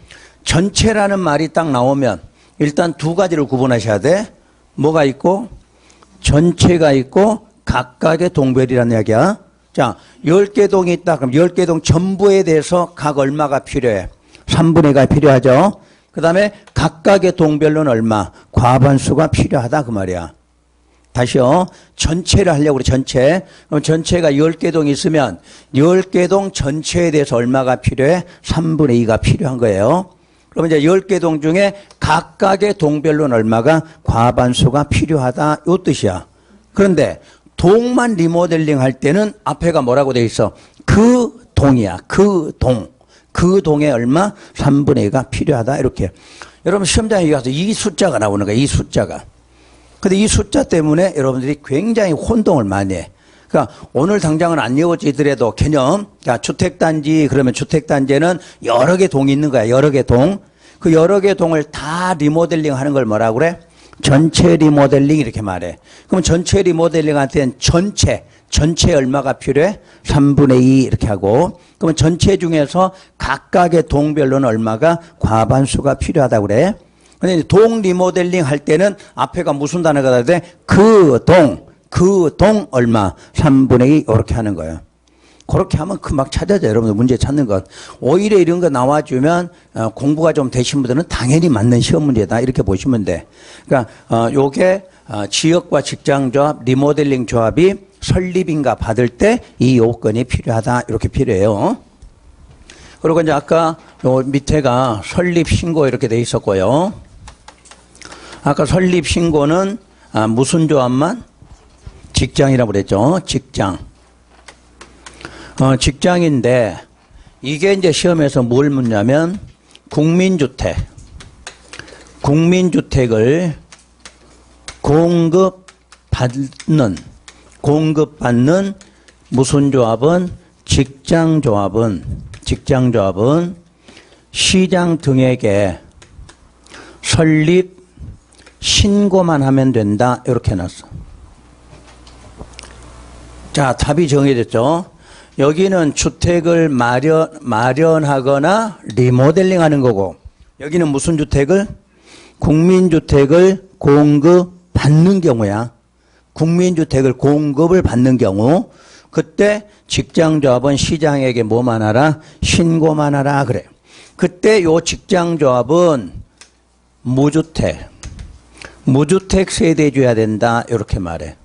전체라는 말이 딱 나오면 일단 두 가지를 구분하셔야 돼. 뭐가 있고? 전체가 있고 각각의 동별이라는 이야기야. 자, 10개 동이 있다. 그럼 10개 동 전부에 대해서 각 얼마가 필요해? 3분의 2가 필요하죠. 그 다음에 각각의 동별로는 얼마? 과반수가 필요하다 그 말이야. 다시요. 전체를 하려고 그래, 전체. 그럼 전체가 10개 동이 있으면 10개 동 전체에 대해서 얼마가 필요해? 3분의 2가 필요한 거예요. 그러면 이제 10개 동 중에 각각의 동별로는 얼마가? 과반수가 필요하다. 요 뜻이야. 그런데 동만 리모델링 할 때는 앞에가 뭐라고 돼 있어? 그 동이야. 그 동. 그 동에 얼마? 3분의 2가 필요하다. 이렇게. 여러분 시험장에 가서 이 숫자가 나오는 거야. 이 숫자가. 근데 이 숫자 때문에 여러분들이 굉장히 혼동을 많이 해. 그러니까 오늘 당장은 안 외워지더라도 개념, 그러니까 주택단지, 그러면 주택단지에는 여러 개 동이 있는 거야. 여러 개 동. 그 여러 개 동을 다 리모델링 하는 걸 뭐라고 그래? 전체 리모델링 이렇게 말해. 그럼 전체 리모델링 할 때는 전체 얼마가 필요해? 3분의 2 이렇게 하고. 그러면 전체 중에서 각각의 동별로는 얼마가? 과반수가 필요하다고 그래. 근데 동 리모델링 할 때는 앞에가 무슨 단어가 나야 돼? 그 동 얼마? 3분의 2 이렇게 하는 거예요. 그렇게 하면 금방 찾아져. 여러분들 문제 찾는 것. 오히려 이런 거 나와주면 공부가 좀 되신 분들은 당연히 맞는 시험 문제다. 이렇게 보시면 돼. 그러니까 요게 지역과 직장조합, 리모델링 조합이 설립인가 받을 때 이 요건이 필요하다. 이렇게 필요해요. 그리고 이제 아까 요 밑에가 설립 신고 이렇게 돼 있었고요. 아까 설립 신고는 무슨 조합만? 직장이라고 그랬죠. 직장. 직장인데 이게 이제 시험에서 뭘 묻냐면 국민주택. 국민주택을 공급받는 무슨 조합은 직장조합은 시장 등에게 설립 신고만 하면 된다. 이렇게 해놨어. 자, 답이 정해졌죠. 여기는 주택을 마련하거나 리모델링 하는 거고, 여기는 무슨 주택을? 국민주택을 공급받는 경우야. 국민주택을 공급을 받는 경우, 그때 직장조합은 시장에게 뭐만 하라? 신고만 하라. 그래. 그때 요 직장조합은 무주택 세대 줘야 된다. 이렇게 말해.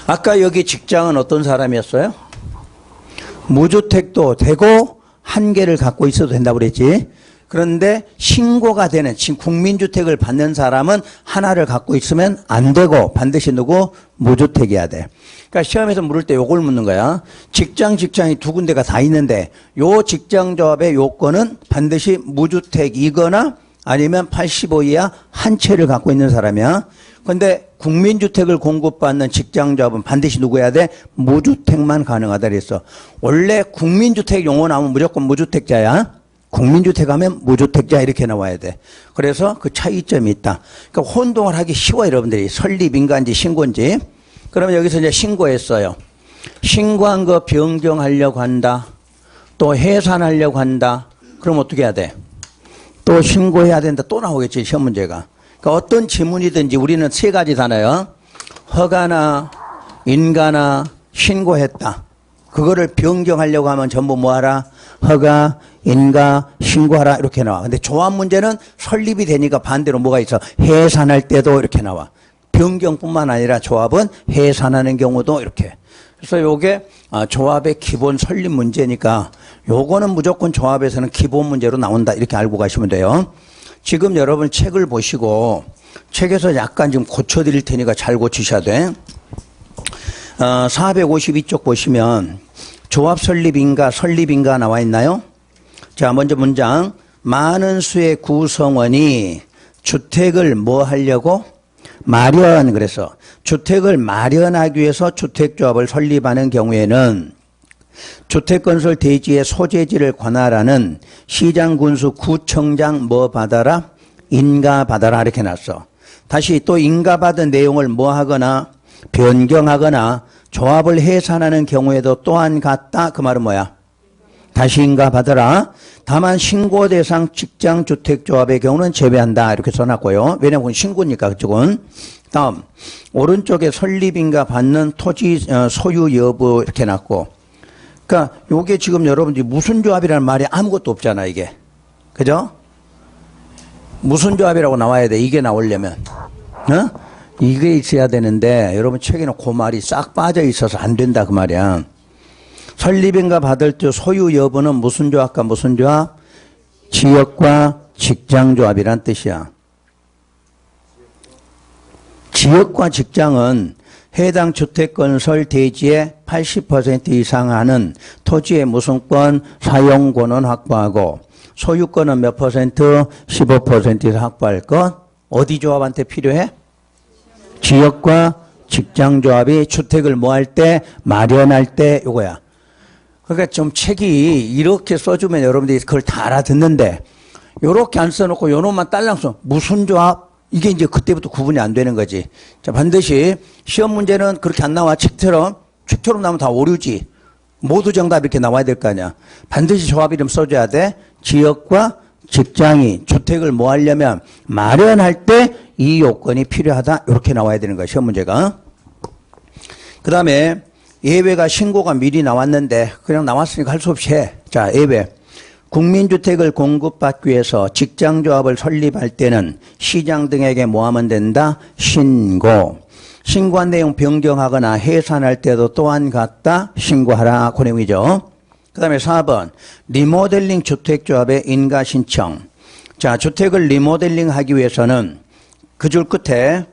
아까 여기 직장은 어떤 사람이었어요? 무주택도 되고 한 개를 갖고 있어도 된다고 그랬지. 그런데 신고가 되는 국민주택을 받는 사람은 하나를 갖고 있으면 안 되고 반드시 누구? 무주택이어야 돼. 그러니까 시험에서 물을 때 요걸 묻는 거야. 직장이 두 군데가 다 있는데 요 직장조합의 요건은 반드시 무주택이거나 아니면 85 이하 한 채를 갖고 있는 사람이야. 그런데 국민주택을 공급받는 직장조합은 반드시 누구여야 돼? 무주택만 가능하다 그랬어. 원래 국민주택 용어 나오면 무조건 무주택자야. 국민주택 하면 무주택자 이렇게 나와야 돼. 그래서 그 차이점이 있다. 그러니까 혼동을 하기 쉬워 여러분들이. 설립인가인지 신고인지. 그러면 여기서 이제 신고했어요. 신고한 거 변경하려고 한다. 또 해산하려고 한다. 그럼 어떻게 해야 돼? 또 신고해야 된다. 또 나오겠지 시험 문제가. 그러니까 어떤 지문이든지 우리는 세 가지 단어요. 허가나 인가나 신고했다. 그거를 변경하려고 하면 전부 뭐하라? 허가, 인가, 신고하라 이렇게 나와. 근데 조합 문제는 설립이 되니까 반대로 뭐가 있어? 해산할 때도 이렇게 나와. 변경뿐만 아니라 조합은 해산하는 경우도 이렇게. 그래서 요게 조합의 기본 설립 문제니까 요거는 무조건 조합에서는 기본 문제로 나온다 이렇게 알고 가시면 돼요. 지금 여러분 책을 보시고 책에서 약간 좀 고쳐드릴 테니까 잘 고치셔야 돼. 452쪽 보시면 조합 설립인가 나와 있나요? 자, 먼저 문장. 많은 수의 구성원이 주택을 뭐 하려고? 그래서 주택을 마련하기 위해서 주택조합을 설립하는 경우에는 주택건설 대지의 소재지를 관할하는 시장군수 구청장 뭐 받아라? 인가 받아라 이렇게 놨어. 다시 또 인가 받은 내용을 뭐 하거나 변경하거나 조합을 해산하는 경우에도 또한 같다. 그 말은 뭐야? 다시 인가 받아라. 다만 신고 대상 직장주택조합의 경우는 제외한다. 이렇게 써놨고요. 왜냐하면 신고니까 그쪽은. 다음 오른쪽에 설립인가 받는 토지 소유 여부 이렇게 놨고. 그러니까 요게 지금 여러분들이 무슨 조합이라는 말이 아무것도 없잖아 이게. 그죠? 무슨 조합이라고 나와야 돼. 이게 나오려면. 이게 있어야 되는데 여러분 책에는 그 말이 싹 빠져 있어서 안 된다 그 말이야. 설립인가 받을 때 소유 여부는 무슨 조합과 무슨 조합? 지역과 직장조합이란 뜻이야. 지역과 직장은 해당 주택건설 대지의 80% 이상 하는 토지의 무슨권, 사용권은 확보하고 소유권은 몇 퍼센트? 15% 확보할 것. 어디 조합한테 필요해? 지역과 직장조합이 주택을 뭐 할 때? 마련할 때 요거야. 그러니까 좀 책이 이렇게 써주면 여러분들이 그걸 다 알아듣는데 요렇게 안 써놓고 요놈만 딸랑 써. 무슨 조합? 이게 이제 그때부터 구분이 안 되는 거지. 자, 반드시 시험 문제는 그렇게 안 나와. 책처럼 나오면 다 오류지. 모두 정답 이렇게 나와야 될 거 아니야. 반드시 조합 이름 써줘야 돼. 지역과 직장이 주택을 뭐 하려면 마련할 때 이 요건이 필요하다. 이렇게 나와야 되는 거야. 시험 문제가. 그 다음에 예외가 신고가 미리 나왔는데 그냥 나왔으니까 할 수 없이 해. 자, 예외. 국민주택을 공급받기 위해서 직장조합을 설립할 때는 시장 등에게 뭐 하면 된다? 신고. 신고한 내용 변경하거나 해산할 때도 또한 같다. 신고하라. 그 내용이죠. 그 다음에 4번. 리모델링 주택조합의 인가 신청. 자, 주택을 리모델링 하기 위해서는 그 줄 끝에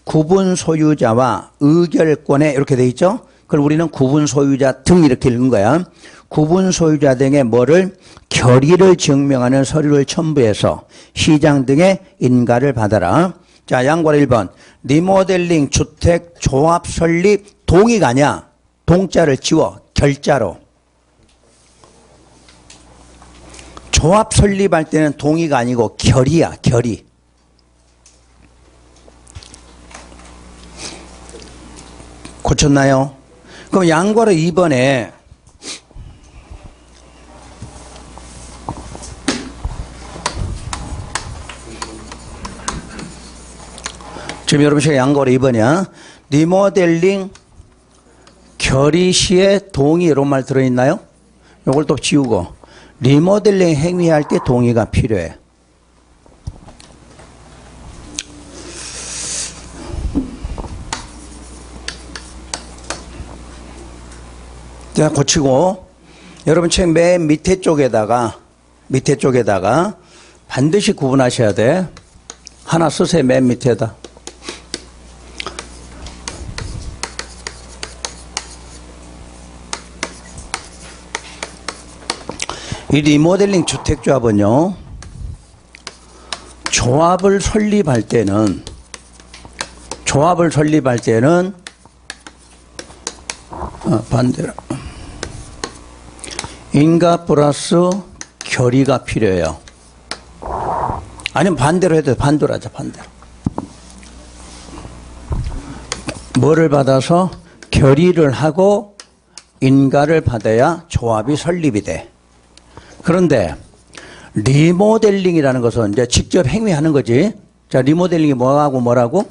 구분 소유자와 의결권에 이렇게 돼 있죠. 그걸 우리는 구분 소유자 등 이렇게 읽은 거야. 구분 소유자 등의 뭐를 결의를 증명하는 서류를 첨부해서 시장 등의 인가를 받아라. 자, 양보라 1번. 리모델링 주택 조합 설립 동의가 아니야. 동자를 지워 결자로. 조합 설립할 때는 동의가 아니고 결의야, 결의. 고쳤나요? 그럼 양보라 2번에 지금 여러분 시간 양보라 2번이야. 리모델링 결의 시에 동의 이런 말 들어있나요? 이걸 또 지우고 리모델링 행위할 때 동의가 필요해. 자, 고치고 여러분 책 맨 밑에 쪽에다가 반드시 구분하셔야 돼. 하나 쓰세요. 맨 밑에다. 이 리모델링 주택조합은요, 조합을 설립할 때는 반대로 인가 플러스 결의가 필요해요. 아니면 반대로 해도 반대로 하자. 반대로. 뭐를 받아서 결의를 하고 인가를 받아야 조합이 설립이 돼. 그런데 리모델링이라는 것은 이제 직접 행위하는 거지. 자, 리모델링이 뭐라고?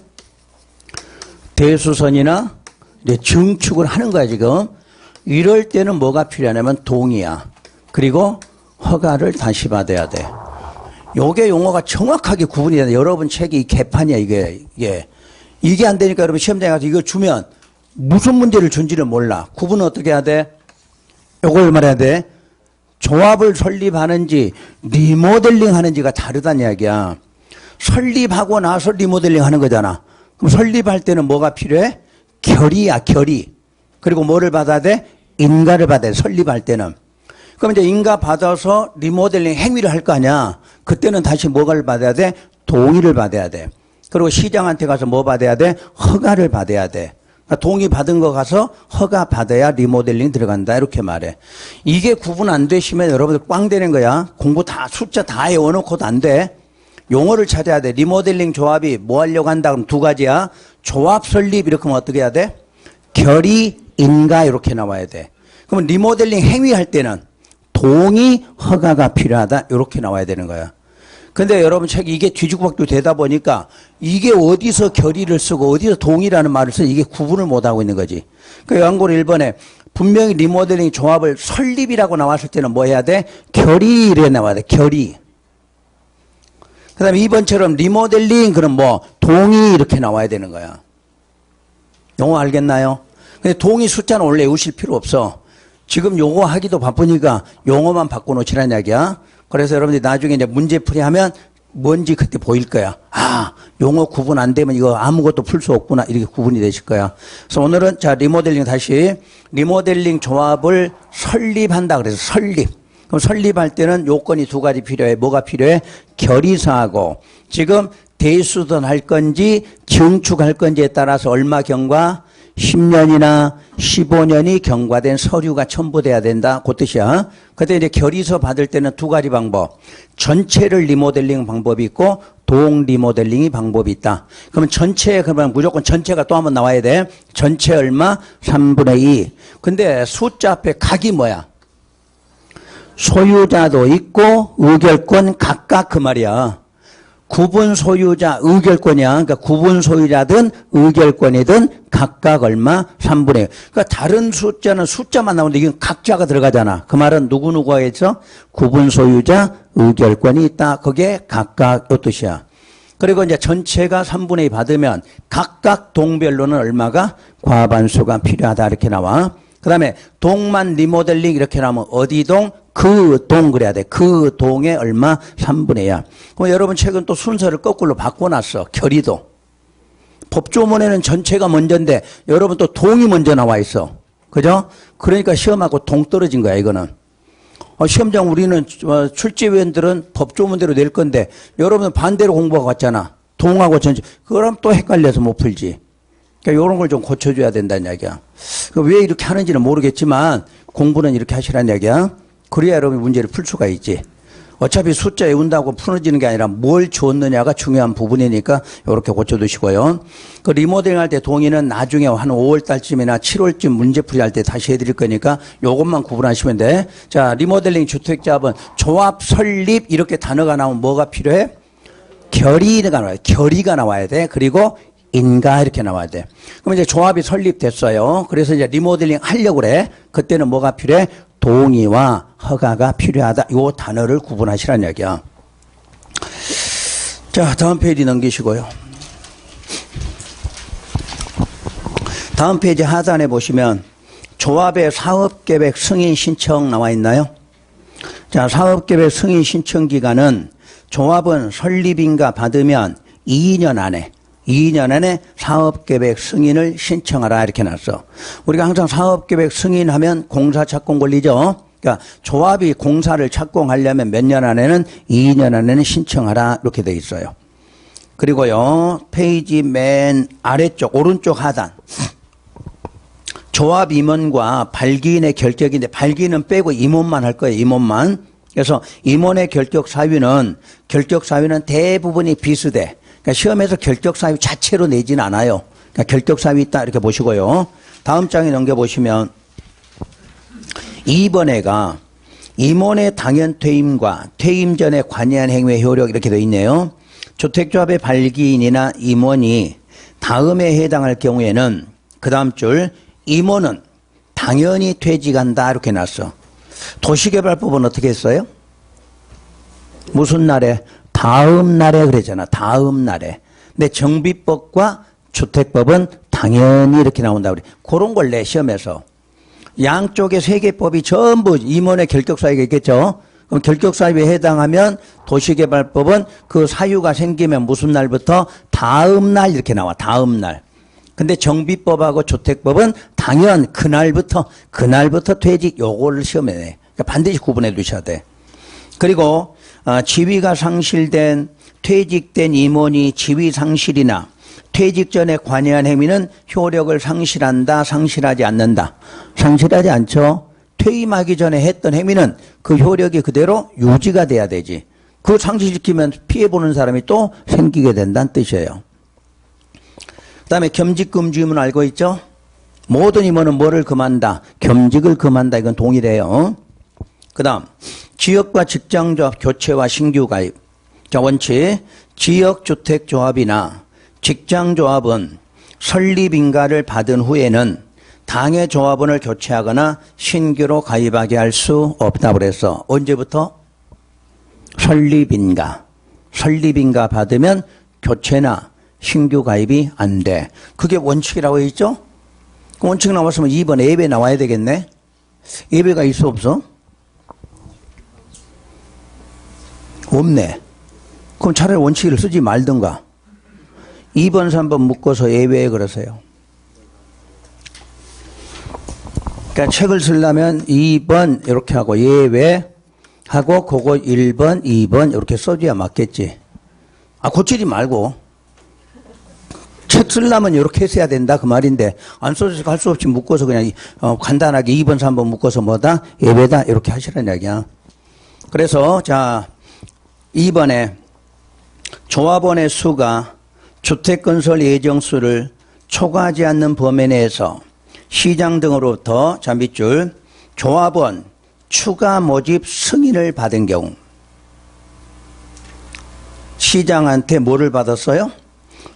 대수선이나 이제 증축을 하는 거야, 지금. 이럴 때는 뭐가 필요하냐면 동의야. 그리고 허가를 다시 받아야 돼. 요게 용어가 정확하게 구분이 돼야 돼. 여러분 책이 이 개판이야, 이게. 이게 안 되니까 여러분 시험장에 가서 이거 주면 무슨 문제를 준지를 몰라. 구분은 어떻게 해야 돼? 요걸 말해야 돼. 조합을 설립하는지 리모델링 하는지가 다르다는 이야기야. 설립하고 나서 리모델링 하는 거잖아. 그럼 설립할 때는 뭐가 필요해? 결의야, 결의. 그리고 뭐를 받아야 돼? 인가를 받아야 돼, 설립할 때는. 그럼 이제 인가 받아서 리모델링 행위를 할 거 아니야. 그때는 다시 뭐를 받아야 돼? 동의를 받아야 돼. 그리고 시장한테 가서 뭐 받아야 돼? 허가를 받아야 돼. 그러니까 동의 받은 거 가서 허가 받아야 리모델링 들어간다, 이렇게 말해. 이게 구분 안 되시면 여러분들 꽝 되는 거야. 공부 다 숫자 다 외워놓고도 안 돼. 용어를 찾아야 돼. 리모델링 조합이 뭐 하려고 한다 그럼 두 가지야. 조합 설립 이렇게 하면 어떻게 해야 돼? 결의, 인가 이렇게 나와야 돼. 그러면 리모델링 행위할 때는 동의, 허가가 필요하다 이렇게 나와야 되는 거야. 근데 여러분 책 이게 뒤죽박죽 되다 보니까 이게 어디서 결의를 쓰고 어디서 동의라는 말을 써 이게 구분을 못하고 있는 거지. 그 양고로 1번에 분명히 리모델링 조합을 설립이라고 나왔을 때는 뭐 해야 돼? 결의 이래 나와야 돼. 결의. 그 다음에 2번처럼 리모델링 그럼 뭐 동의 이렇게 나와야 되는 거야. 용어 알겠나요? 근데 동의 숫자는 원래 외우실 필요 없어. 지금 요거 하기도 바쁘니까 용어만 바꿔놓으시라는 이야기야. 그래서 여러분들이 나중에 이제 문제풀이 하면 뭔지 그때 보일 거야. 아, 용어 구분 안 되면 이거 아무것도 풀 수 없구나. 이렇게 구분이 되실 거야. 그래서 오늘은 자, 리모델링 다시. 리모델링 조합을 설립한다. 그래서 설립. 그럼 설립할 때는 요건이 두 가지 필요해. 뭐가 필요해? 결의사하고 지금 대수선 할 건지 증축할 건지에 따라서 얼마 경과? 10년이나 15년이 경과된 서류가 첨부돼야 된다. 그 뜻이야. 그때 이제 결의서 받을 때는 두 가지 방법. 전체를 리모델링 방법이 있고 동 리모델링이 방법이 있다. 그러면 전체 그러면 무조건 전체가 또 한번 나와야 돼. 전체 얼마? 3분의 2. 근데 숫자 앞에 각이 뭐야? 소유자도 있고 의결권 각각 그 말이야. 구분 소유자 의결권이야. 그러니까 구분 소유자든 의결권이든 각각 얼마? 3분의 1. 그러니까 다른 숫자는 숫자만 나오는데 이건 각자가 들어가잖아. 그 말은 누구누구가 있어? 구분 소유자 의결권이 있다. 그게 각각 이 뜻이야. 그리고 이제 전체가 3분의 2 받으면 각각 동별로는 얼마가? 과반수가 필요하다. 이렇게 나와. 그 다음에 동만 리모델링 이렇게 나오면 어디 동? 그 동 그래야 돼. 그 동에 얼마? 3분의 2야. 그럼 여러분 책은 또 순서를 거꾸로 바꿔놨어. 결의도. 법조문에는 전체가 먼저인데 여러분 또 동이 먼저 나와 있어. 그죠? 그러니까 시험하고 동떨어진 거야, 이거는. 시험장 우리는 출제위원들은 법조문대로 낼 건데 여러분은 반대로 공부하고 갔잖아. 동하고 전체. 그럼 또 헷갈려서 못 풀지. 그러니까 이런 걸 좀 고쳐줘야 된다는 이야기야. 왜 이렇게 하는지는 모르겠지만 공부는 이렇게 하시라는 이야기야. 그래야 여러분이 문제를 풀 수가 있지. 어차피 숫자 외운다고 풀어지는 게 아니라 뭘 주었느냐가 중요한 부분이니까 이렇게 고쳐두시고요. 그 리모델링 할 때 동의는 나중에 한 5월 달쯤이나 7월쯤 문제풀이 할 때 다시 해드릴 거니까 요것만 구분하시면 돼. 자, 리모델링 주택조합은 조합 설립 이렇게 단어가 나오면 뭐가 필요해? 결의가 나와요. 결의가 나와야 돼. 그리고 인가 이렇게 나와야 돼. 그럼 이제 조합이 설립됐어요. 그래서 이제 리모델링 하려고 그래. 그때는 뭐가 필요해? 동의와 허가가 필요하다. 이 단어를 구분하시라는 이야기야. 자, 다음 페이지 넘기시고요. 다음 페이지 하단에 보시면 조합의 사업계획 승인 신청 나와 있나요? 자, 사업계획 승인 신청 기간은 조합은 설립인가 받으면 2년 안에 사업계획 승인을 신청하라 이렇게 놨어. 우리가 항상 사업계획 승인하면 공사 착공 권리죠. 그러니까 조합이 공사를 착공하려면 몇 년 안에는 2년 안에는 신청하라 이렇게 돼 있어요. 그리고요 페이지 맨 아래쪽 오른쪽 하단 조합 임원과 발기인의 결격인데 발기인은 빼고 임원만 할 거예요. 임원만. 그래서 임원의 결격 사유는 대부분이 비슷해. 그러니까 시험에서 결격 사유 자체로 내지는 않아요. 그러니까 결격 사유 있다 이렇게 보시고요. 다음 장에 넘겨보시면 2번에가 임원의 당연 퇴임과 퇴임 전에 관여한 행위의 효력 이렇게 되어 있네요. 주택조합의 발기인이나 임원이 다음에 해당할 경우에는 그 다음 줄 임원은 당연히 퇴직한다 이렇게 놨어. 도시개발법은 어떻게 했어요? 무슨 날에? 다음 날에 그러잖아. 다음 날에. 근데 정비법과 주택법은 당연히 이렇게 나온다 그래. 그런 걸 내 시험에서. 양쪽의 세계법이 전부 임원의 결격사유가 있겠죠. 그럼 결격사유에 해당하면 도시개발법은 그 사유가 생기면 무슨 날부터? 다음 날 이렇게 나와. 다음 날. 근데 정비법하고 주택법은 당연 그날부터 퇴직 요거를 시험에 내. 그러니까 반드시 구분해 두셔야 돼. 그리고 지위가 상실된 퇴직된 임원이 지위 상실이나 퇴직 전에 관여한 행위는 효력을 상실한다, 상실하지 않는다. 상실하지 않죠. 퇴임하기 전에 했던 행위는 그 효력이 그대로 유지가 돼야 되지. 그거 상실시키면 피해보는 사람이 또 생기게 된다는 뜻이에요. 그 다음에 겸직금지임은 알고 있죠? 모든 임원은 뭐를 금한다? 겸직을 금한다. 이건 동일해요. 그 다음 지역과 직장조합 교체와 신규 가입. 자, 원칙 지역주택조합이나 직장조합은 설립인가를 받은 후에는 당의 조합원을 교체하거나 신규로 가입하게 할 수 없다고 그래서 언제부터? 설립인가 받으면 교체나 신규 가입이 안 돼. 그게 원칙이라고 했죠? 그 원칙 나왔으면 2번 예외 나와야 되겠네. 예외가 있어 없어? 없네. 그럼 차라리 원칙을 쓰지 말든가. 2번, 3번 묶어서 예외에 그러세요. 그러니까 책을 쓰려면 2번 이렇게 하고 예외 하고 그거 1번, 2번 이렇게 써줘야 맞겠지. 고치지 말고. 책 쓰려면 이렇게 써야 된다 그 말인데 안 써줘서 할 수 없이 묶어서 그냥 간단하게 2번, 3번 묶어서 뭐다? 예외다 이렇게 하시라는 이야기야. 그래서 자 2번에 조합원의 수가 주택건설 예정수를 초과하지 않는 범위 내에서 시장 등으로부터 자 밑줄 조합원 추가 모집 승인을 받은 경우 시장한테 뭐를 받았어요?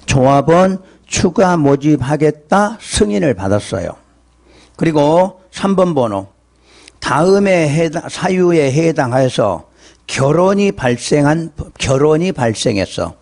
조합원 추가 모집하겠다 승인을 받았어요. 그리고 3번 번호 다음에 사유에 해당하여서 결혼이 발생했어.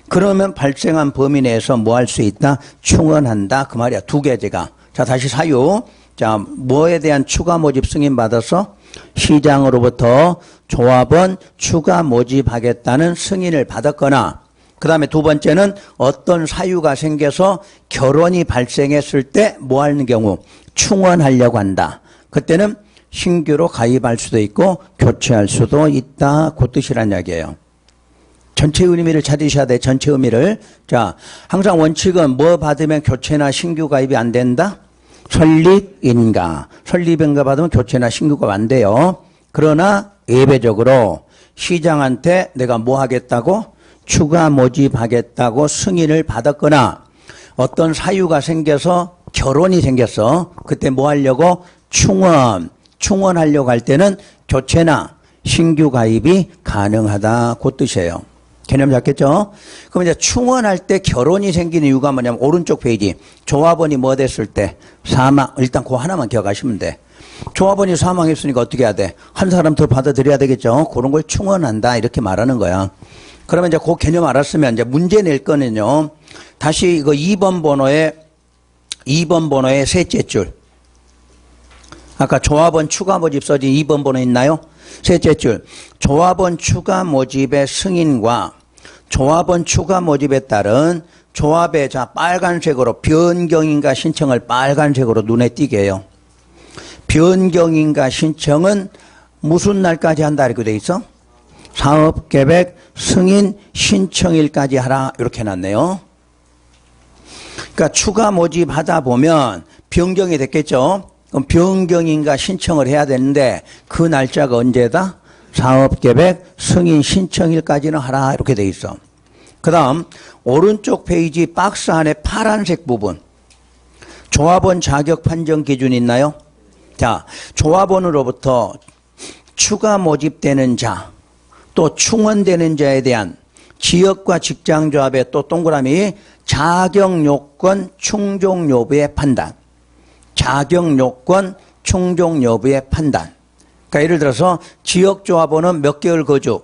그러면 발생한 범위 내에서 뭐 할 수 있다? 충원한다. 그 말이야. 두 개제가. 자, 다시 사유. 자, 뭐에 대한 추가 모집 승인 받아서? 시장으로부터 조합원 추가 모집하겠다는 승인을 받았거나 그 다음에 두 번째는 어떤 사유가 생겨서 결혼이 발생했을 때 뭐 하는 경우? 충원하려고 한다. 그때는 신규로 가입할 수도 있고 교체할 수도 있다. 그 뜻이란 이야기예요. 전체 의미를 찾으셔야 돼. 전체 의미를. 자, 항상 원칙은 뭐 받으면 교체나 신규 가입이 안 된다? 설립인가. 설립인가 받으면 교체나 신규가 안 돼요. 그러나 예외적으로 시장한테 내가 뭐 하겠다고? 추가 모집하겠다고 승인을 받았거나 어떤 사유가 생겨서 결혼이 생겼어. 그때 뭐 하려고? 충원하려고 할 때는 교체나 신규 가입이 가능하다. 그 뜻이에요. 개념 잡겠죠? 그럼 이제 충원할 때 결혼이 생기는 이유가 뭐냐면 오른쪽 페이지 조합원이 뭐 됐을 때 사망. 일단 그거 하나만 기억하시면 돼. 조합원이 사망했으니까 어떻게 해야 돼? 한 사람 더 받아들여야 되겠죠? 그런 걸 충원한다. 이렇게 말하는 거야. 그러면 이제 그 개념 알았으면 이제 문제 낼 거는요. 다시 이거 2번 번호의 셋째 줄. 아까 조합원 추가 모집 써진 2번 번호 있나요? 셋째 줄. 조합원 추가 모집의 승인과 조합원 추가 모집에 따른 조합의 자 빨간색으로 변경인가 신청을 빨간색으로 눈에 띄게 해요. 변경인가 신청은 무슨 날까지 한다 이렇게 돼 있어? 사업계획 승인 신청일까지 하라 이렇게 해놨네요. 그러니까 추가 모집하다 보면 변경이 됐겠죠. 그럼 변경인가 신청을 해야 되는데 그 날짜가 언제다? 사업계획 승인 신청일까지는 하라 이렇게 돼 있어. 그 다음 오른쪽 페이지 박스 안에 파란색 부분 조합원 자격 판정 기준 있나요? 자, 조합원으로부터 추가 모집되는 자 또 충원되는 자에 대한 지역과 직장조합의 또 동그라미 자격요건 충족 여부의 판단. 자격요건 충족 여부의 판단. 그러니까 예를 들어서 지역조합원은 몇 개월 거주?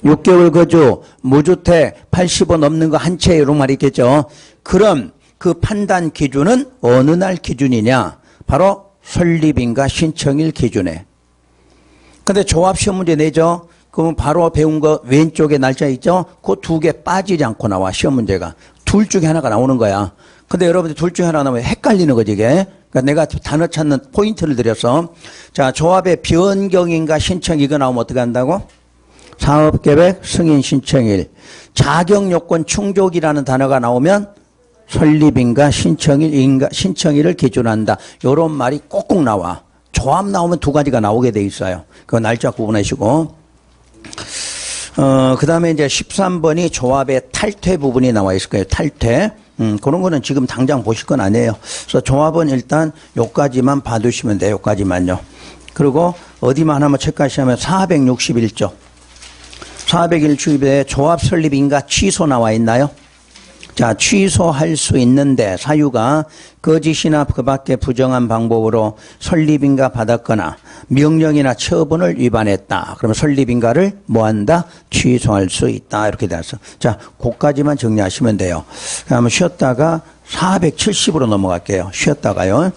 6개월 거주, 무주택 80원 넘는 거 한 채 이런 말이 있겠죠. 그럼 그 판단 기준은 어느 날 기준이냐? 바로 설립인가 신청일 기준에. 근데 조합 시험 문제 내죠. 그러면 바로 배운 거 왼쪽에 날짜 있죠? 그 두 개 빠지지 않고 나와 시험 문제가. 둘 중에 하나가 나오는 거야. 근데 여러분들 둘 중에 하나 나오면 헷갈리는 거지 이게. 그러니까 내가 단어 찾는 포인트를 드려서 자 조합의 변경인가 신청 이거 나오면 어떻게 한다고? 사업계획 승인 신청일. 자격요건 충족이라는 단어가 나오면 설립인가 신청일을 기준한다. 이런 말이 꼭꼭 나와. 조합 나오면 두 가지가 나오게 돼 있어요. 그거 날짜 구분하시고. 그 다음에 이제 13번이 조합의 탈퇴 부분이 나와 있을 거예요. 탈퇴. 그런 거는 지금 당장 보실 건 아니에요. 그래서 조합은 일단 요까지만 봐두시면 돼요. 요까지만요. 그리고 어디만 하나만 체크하시면 461조. 401조에 조합 설립인가 취소 나와 있나요? 자, 취소할 수 있는데 사유가 거짓이나 그 밖에 부정한 방법으로 설립인가 받았거나 명령이나 처분을 위반했다. 그러면 설립인가를 뭐 한다? 취소할 수 있다. 이렇게 돼서. 자, 그까지만 정리하시면 돼요. 한번 쉬었다가 470으로 넘어갈게요. 쉬었다가요.